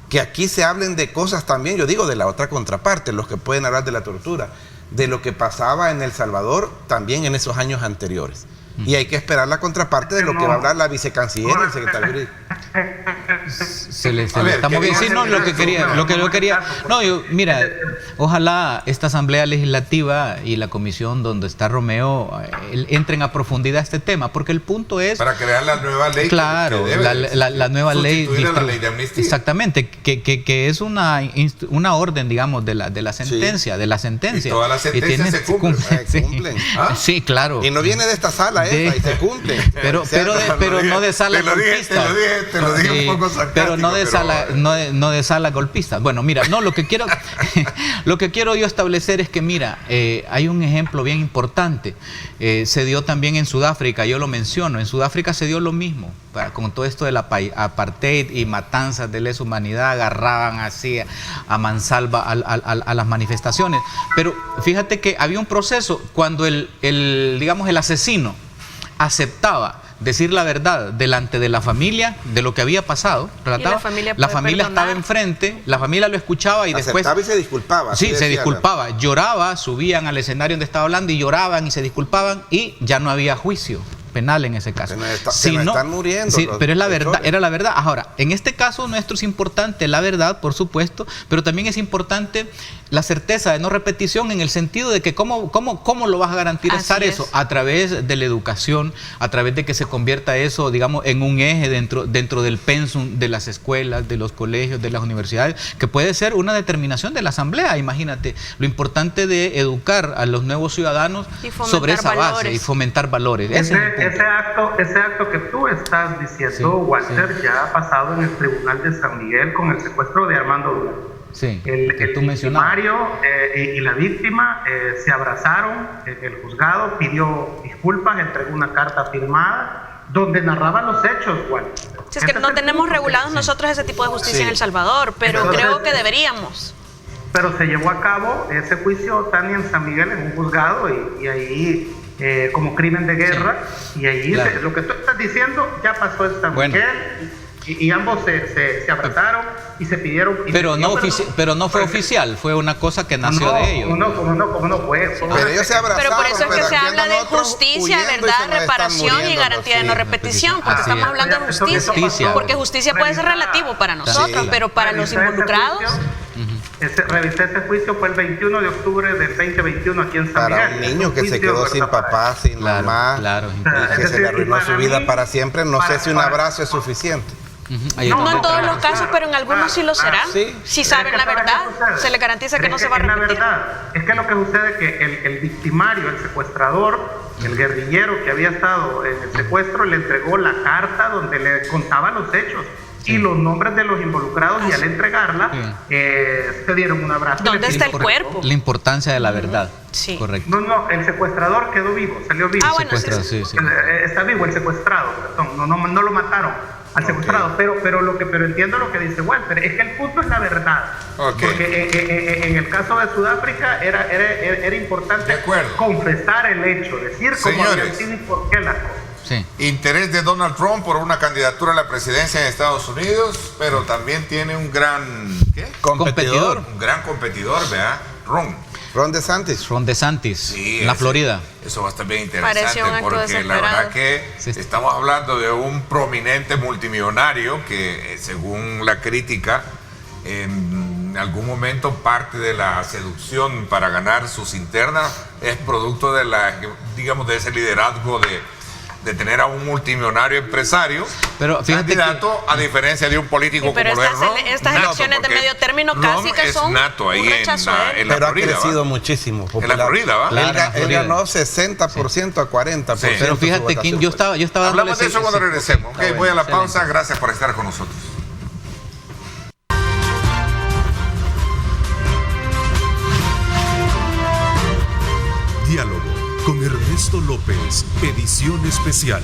que aquí se hablen de cosas también, yo digo de la otra contraparte, los que pueden hablar de la tortura, de lo que pasaba en El Salvador también en esos años anteriores. Y hay que esperar la contraparte de lo que va a hablar la vicecanciller y el secretario jurídico. Se le está moviendo. Sí, no, lo que yo quería. No, mira, ojalá esta Asamblea Legislativa y la comisión donde está Romeo entren a profundidad a este tema, porque el punto es. Para crear la nueva ley. Claro, la nueva ley. Sustituir a la ley de amnistía. Exactamente, que es una orden, digamos, de la sentencia. Sí. De la sentencia. Y todas las sentencias se cumplen. Sí. Cumplen. ¿Ah? Sí, claro. Y no viene de esta sala y se cumple. Pero no de sala golpista. Te lo dije un poco sarcástico. Pero no de sala golpista. Bueno, mira, no, lo que quiero yo establecer es que, mira, hay un ejemplo bien importante. Se dio también en Sudáfrica, yo lo menciono. En Sudáfrica se dio lo mismo. Con todo esto de la apartheid y matanzas de lesa humanidad, agarraban así a mansalva a las manifestaciones. Pero fíjate que había un proceso cuando digamos, el asesino aceptaba decir la verdad delante de la familia de lo que había pasado, relataba, la familia estaba enfrente, la familia lo escuchaba y después aceptaba y se disculpaba. Sí, se disculpaba, lloraba, subían al escenario donde estaba hablando y lloraban y se disculpaban y ya no había juicio penal en ese caso. Están muriendo. Sí, pero es la verdad, era la verdad. Ahora, en este caso nuestro es importante la verdad, por supuesto, pero también es importante la certeza de no repetición en el sentido de que cómo lo vas a garantizar eso a través de la educación, a través de que se convierta eso, digamos, en un eje dentro del pensum de las escuelas, de los colegios, de las universidades, que puede ser una determinación de la Asamblea. Imagínate, lo importante de educar a los nuevos ciudadanos sobre esa base y fomentar valores. Ese acto que tú estás diciendo, Walter, ya ha pasado en el Tribunal de San Miguel con el secuestro de Armando Durán. Sí, el victimario y la víctima se abrazaron, el juzgado pidió disculpas, entregó una carta firmada donde narraba los hechos, Walter. Si es que no tenemos regulados nosotros ese tipo de justicia en El Salvador, pero entonces, creo que deberíamos. Pero se llevó a cabo ese juicio, Tania, en San Miguel, en un juzgado, y ahí como crimen de guerra, y ahí lo que tú estás diciendo ya pasó en San Miguel, y ambos se abrazaron y se pidieron. Pero no fue oficial, fue una cosa que nació de ellos. ¿Cómo no fue? Pero ellos se abrazaron. Pero por eso es que se habla de justicia, verdad, reparación y garantía de no repetición, porque estamos hablando de justicia. Porque justicia puede ser relativo para nosotros, pero para los involucrados. Revisé ese juicio, fue el 21 de octubre del 2021 aquí en San Miguel. Para un niño que se quedó sin papá, sin mamá, y que se le arruinó su vida para siempre, no sé si un abrazo es suficiente. No en todos los casos, pero en algunos sí lo será. Si saben la verdad, se le garantiza que no se va a repetir. La verdad es que lo que sucede es que el victimario, el secuestrador, el guerrillero que había estado en el secuestro, le entregó la carta donde le contaba los hechos y los nombres de los involucrados, y al entregarla se dieron un abrazo. ¿Dónde está el cuerpo? La importancia de la verdad. Sí. Correcto. No, el secuestrador quedó vivo, salió vivo. Bueno, sí. Está vivo el secuestrado, perdón, no lo mataron al secuestrado, pero entiendo lo que dice Walter, es que el punto es la verdad, porque en el caso de Sudáfrica era importante confesar el hecho, decir cómo había sido y por qué las cosas. Sí. Interés de Donald Trump por una candidatura a la presidencia en Estados Unidos, pero también tiene un gran competidor. Un gran competidor, ¿verdad? Ron DeSantis. Sí, en la Florida. Eso va a estar bien interesante, porque la verdad que estamos hablando de un prominente multimillonario que, según la crítica, en algún momento parte de la seducción para ganar sus internas es producto de de ese liderazgo de tener a un multimillonario empresario candidato, a diferencia de un político como lo es Ron. Estas elecciones de medio término casi que son nato ahí un rechazo en la pero Florida, ha crecido ¿va? muchísimo. En la Florida, ¿va? Él ganó 60% a 40%. Sí. Pero fíjate que yo estaba hablamos de eso cuando regresemos. Okay, voy a la excelente. pausa. Gracias por estar con nosotros. Diálogo con Ernesto López, edición especial.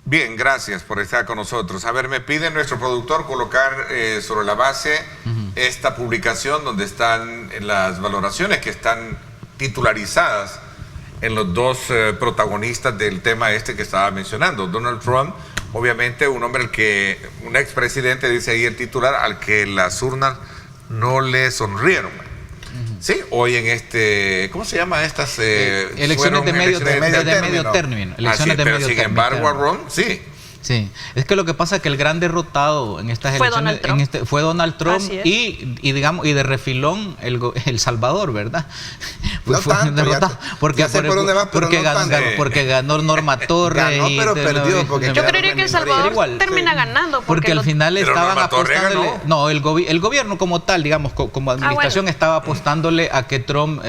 Bien, gracias por estar con nosotros. A ver, me pide nuestro productor colocar sobre la base esta publicación donde están las valoraciones que están titularizadas en los dos protagonistas del tema este que estaba mencionando. Donald Trump, obviamente un hombre un expresidente, dice ahí el titular, al que las urnas no le sonrieron. Sí, hoy en ¿cómo se llama estas? Elecciones de medio término. Elecciones de pero medio sin embargo a Ron, sí. Sí, es que lo que pasa es que el gran derrotado en estas elecciones fue Donald Trump y digamos y de refilón el Salvador, ¿verdad? No tanto, derrotado porque ganó Norma Torres. Ganó, pero perdió. Yo creería que El Salvador termina ganando. Porque al final estaban apostándole. No, el gobierno como tal, digamos, como administración estaba apostándole a que Trump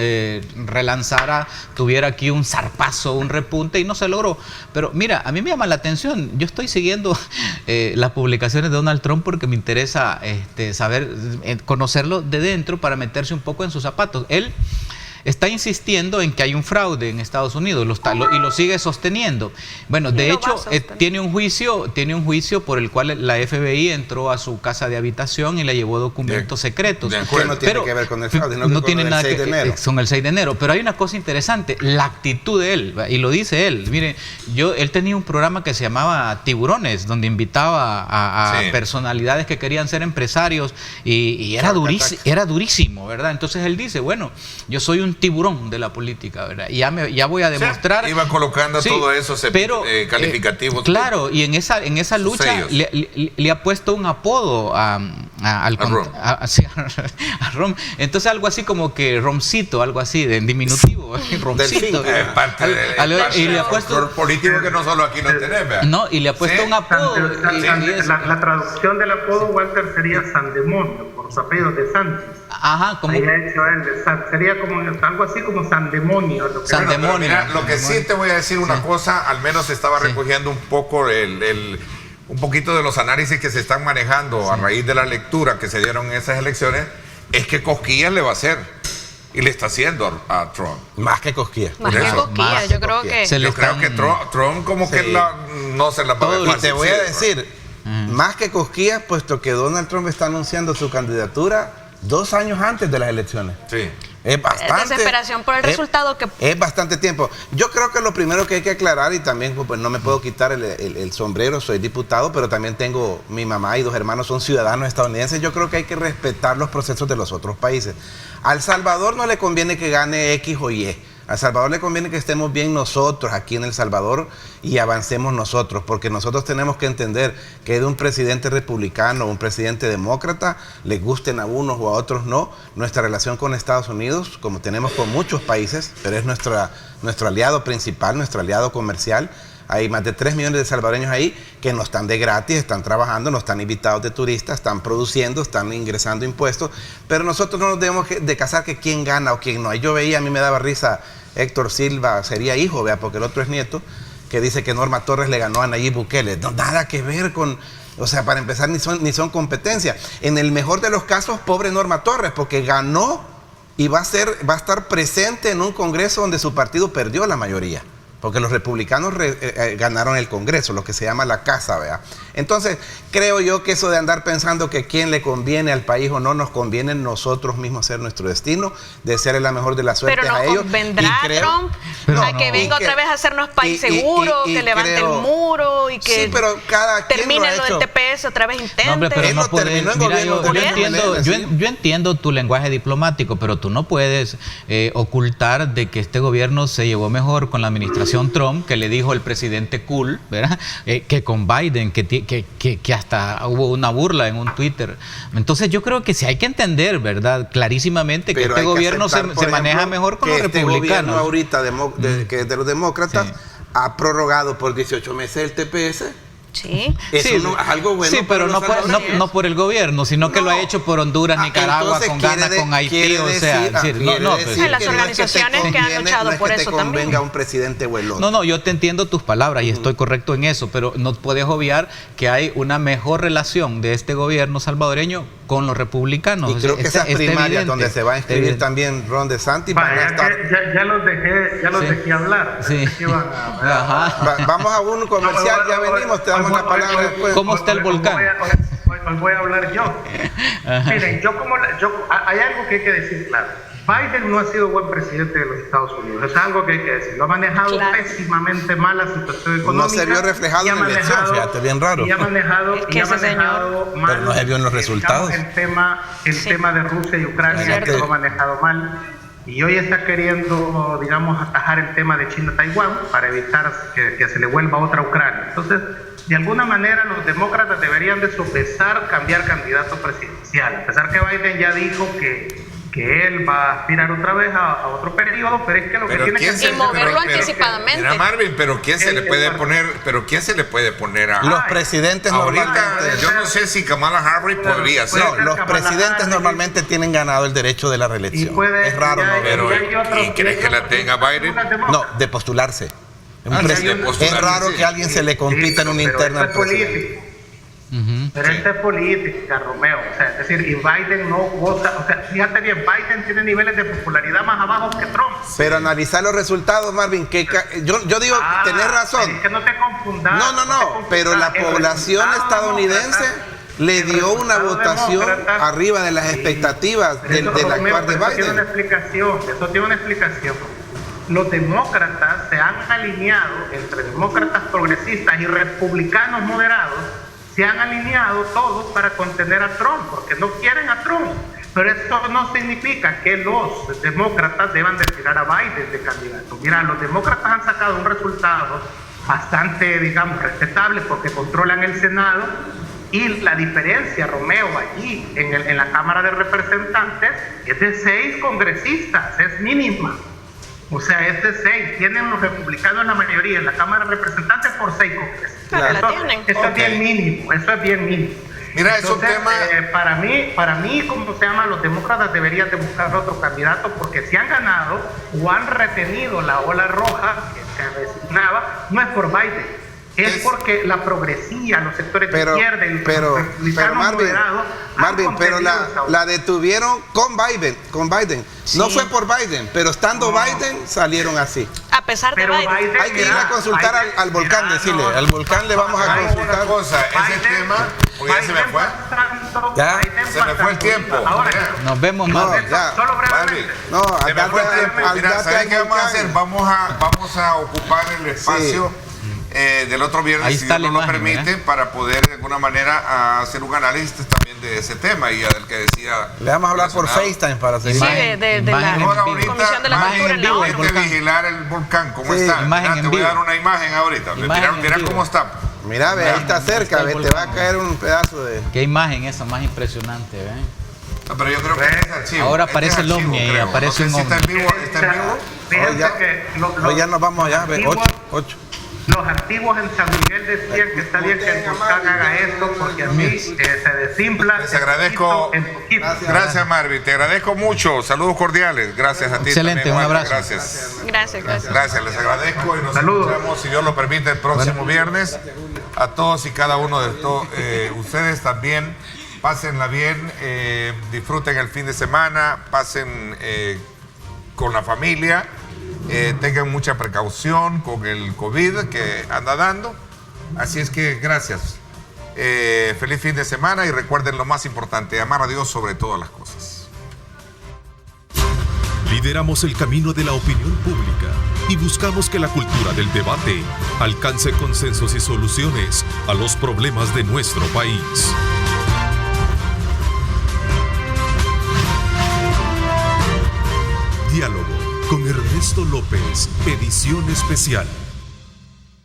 relanzara, tuviera aquí un zarpazo, un repunte y no se logró. Pero mira, a mí me llama la atención. Yo estoy siguiendo las publicaciones de Donald Trump porque me interesa saber, conocerlo de dentro para meterse un poco en sus zapatos. Él está insistiendo en que hay un fraude en Estados Unidos y lo sigue sosteniendo. Bueno, de hecho, tiene un juicio por el cual la FBI entró a su casa de habitación y le llevó documentos secretos. Que no tiene que ver con el fraude, no tiene nada que ver con el 6 de enero. Pero hay una cosa interesante, la actitud de él, y lo dice él. Mire, él tenía un programa que se llamaba Tiburones, donde invitaba a personalidades que querían ser empresarios y era durísimo, ¿verdad? Entonces él dice, bueno, yo soy un tiburón de la política, ¿verdad? Y ya voy a demostrar. Iba colocando todo eso calificativos. Claro, y en esa lucha le ha puesto un apodo a Rom. Entonces algo así como que Romcito, algo así, en diminutivo. Romcito. Es parte del folclore político que no solo aquí lo tenemos. No, y le ha puesto un apodo. La traducción del apodo, Walter, sería Sandemonio, por su apellido de Sánchez. Ajá, como ahí ha hecho él, sería como algo así como Sandemonio. Sandemonio. Mira, lo que sí te voy a decir una cosa, al menos estaba recogiendo un poco un poquito de los análisis que se están manejando a raíz de la lectura que se dieron en esas elecciones, es que cosquillas le va a hacer. Y le está haciendo a Trump. Más que cosquillas. Yo creo que Trump como que no se la va a ver. Y te voy a decir, más que cosquillas, puesto que Donald Trump está anunciando su candidatura 2 años antes de las elecciones. Sí. Es bastante. Desesperación por el resultado que... Es bastante tiempo. Yo creo que lo primero que hay que aclarar, y también pues no me puedo quitar el sombrero, soy diputado, pero también tengo, mi mamá y 2 hermanos son ciudadanos estadounidenses. Yo creo que hay que respetar los procesos de los otros países. A El Salvador no le conviene que gane X o Y. A El Salvador le conviene que estemos bien nosotros aquí en El Salvador y avancemos nosotros, porque nosotros tenemos que entender que de un presidente republicano o un presidente demócrata, les gusten a unos o a otros no, nuestra relación con Estados Unidos, como tenemos con muchos países, pero es nuestro aliado principal, nuestro aliado comercial. Hay más de 3 millones de salvadoreños ahí que no están de gratis, están trabajando, no están invitados de turistas, están produciendo, están ingresando impuestos, pero nosotros no nos debemos de casar que quién gana o quién no. Yo veía, a mí me daba risa, Héctor Silva sería hijo, vea, porque el otro es nieto, que dice que Norma Torres le ganó a Nayib Bukele. No, nada que ver con, o sea, para empezar ni son competencia. En el mejor de los casos, pobre Norma Torres, porque ganó y va a estar presente en un congreso donde su partido perdió la mayoría. Porque los republicanos ganaron el Congreso, lo que se llama la casa, ¿verdad? Entonces, creo yo que eso de andar pensando que quién le conviene al país o no, nos conviene nosotros mismos hacer nuestro destino, desearle la mejor de las suertes a ellos. Pero no convendrá Trump a que venga otra vez a hacernos país seguro, que levante el muro y que termine lo del TPS, otra vez intente. No, hombre, pero no puedes, mira, yo entiendo tu lenguaje diplomático, pero tú no puedes ocultar de que este gobierno se llevó mejor con la administración Trump, que le dijo el presidente cool, ¿verdad? Que con Biden, que hasta hubo una burla en un Twitter. Entonces yo creo que sí hay que entender, ¿verdad? Clarísimamente que este gobierno se maneja mejor con los republicanos. Este gobierno ahorita, que es de los demócratas, ha prorrogado por 18 meses el TPS. Sí. Eso Sí, no, es algo bueno. sí, pero para los salvadoreños. no por el gobierno, sino que lo ha hecho por Honduras, Nicaragua, entonces con Ghana, con Haití, o sea, quiere pues, decir las que no es que te organizaciones que han conviene, luchado no es por que te eso también. convenga un presidente huelón. No, yo te entiendo tus palabras y estoy correcto en eso, pero no puedes obviar que hay una mejor relación de este gobierno salvadoreño con los republicanos. Y creo que esas primarias evidente, donde se va a inscribir evidente. también Ron DeSantis van a Vaya, estar... ya los dejé hablar. Sí. Pensé que iban a- Ajá. Vamos a un comercial, ya venimos, te damos la palabra después. ¿Cómo está el volcán? Hoy voy a hablar yo. Miren, hay algo que hay que decir claro. Biden no ha sido buen presidente de los Estados Unidos. Eso es algo que hay que decir. Lo ha manejado Claro. pésimamente mal la situación económica. No se vio reflejado y ha en la elección, manejado- fíjate, bien raro. Y ha manejado, Es que y ha ese manejado mal, Pero no se vio en los resultados. El tema de Rusia y Ucrania, Cierto. que lo ha manejado mal. Y hoy está queriendo, digamos, atajar el tema de China-Taiwán para evitar que se le vuelva otra Ucrania. Entonces, de alguna manera los demócratas deberían de sopesar cambiar candidato presidencial. A pesar que Biden ya dijo que él va a aspirar otra vez a otro periodo, pero es que lo que tiene que Y moverlo anticipadamente. Mira, Marvin, pero ¿quién se le puede poner a... Los presidentes Ahorita, normalmente... yo no sé si Kamala Harris podría ser. No, los Kamala presidentes Harris. normalmente tienen ganado el derecho de la Y reelección. puede- Es raro no Pero, verlo. ¿y crees que la tenga Biden? No, de postularse. Un Ah, sí, presi- de postularse, es raro sí. que a alguien se le compita en una interna al Pero esto es presidente. político. Pero esta es política, Romeo. O sea, es decir, y Biden no goza. O sea, fíjate bien, Biden tiene niveles de popularidad más abajo que Trump. Pero analizar los resultados, Marvin, yo digo, tenés razón. Es que no te confundas. No, pero la población estadounidense le dio una votación arriba de las expectativas del actuar de Eso tiene una Biden. explicación. Los demócratas se han alineado, entre demócratas progresistas y republicanos moderados, se han alineado todos para contener a Trump, porque no quieren a Trump. Pero esto no significa que los demócratas deban de tirar a Biden de candidato. Mira, los demócratas han sacado un resultado bastante, digamos, respetable porque controlan el Senado, y la diferencia, Romeo, allí en la Cámara de Representantes es de 6 congresistas, es mínima. O sea, es de 6. Tienen los republicanos la mayoría en la Cámara de Representantes por 6 congresistas. Claro, la Eso tienen. es bien mínimo, eso es bien mínimo. Mira, es un Entonces, tema... para mí, ¿cómo se llama? Los demócratas deberían de buscar otro candidato, porque si han ganado o han retenido la ola roja que se avecininaba, no es por Biden. Es porque la progresía, los sectores de izquierda y los republicanos moderados Marvin, pero la detuvieron con Biden. No Sí. fue por Biden, pero estando Biden salieron así. A pesar de Pero Biden. Biden, Hay que ir a consultar al volcán, decirle, al volcán le vamos a Hay consultar. una cosa, ese tema, porque ya se me fue. Ya, se me fue el tiempo. Ahora, Mira. Nos vemos No, más. ya. solo brevemente. Marvin, No, se me fue el tiempo. Mira, andate ¿sabes al qué vamos a volcán. hacer? Vamos a ocupar el espacio del otro viernes, Ahí si está Dios la nos lo imagen, permite, para poder de alguna manera hacer un análisis también de ese tema y del que decía. Le vamos a hablar por relacionado. FaceTime para seguir. Sí, Imagen- de imagen la en Ahora vivo. Comisión de la Marvin, Cultura en la vivo, ONU. el de volcán. vigilar el volcán, ¿cómo Sí, está? imagen Mira, en te voy a dar vivo. una imagen ahorita. Imagen Mira en cómo vivo. está. Mira, ve, ahí está cerca, Está el ve, te va a volcán. caer un pedazo de... Qué imagen esa, más impresionante, ¿ven? No, pero yo creo que este es archivo. Ahora Este aparece es el archivo, ovni ahí, creo. aparece No sé un si está en vivo. ¿Está en vivo? Fíjense Hoy ya- que Hoy ya nos vamos ya, ve, 8. los activos en San Miguel decían que está bien que el volcán haga esto, porque así se desinfla. Les agradezco. en poquito. Gracias, Marvin. Te agradezco mucho. Saludos cordiales. Gracias a ti. Excelente, también, un Walter. abrazo. Gracias. Gracias. Les agradezco y nos Saludos. escuchamos, si Dios lo permite, el próximo viernes. A todos y cada uno de ustedes también. Pásenla bien, disfruten el fin de semana, pasen con la familia, tengan mucha precaución con el COVID que anda dando. Así es que gracias. Feliz fin de semana y recuerden lo más importante, amar a Dios sobre todas las cosas. Lideramos el camino de la opinión pública y buscamos que la cultura del debate alcance consensos y soluciones a los problemas de nuestro país. Diálogo con Ernesto López, edición especial.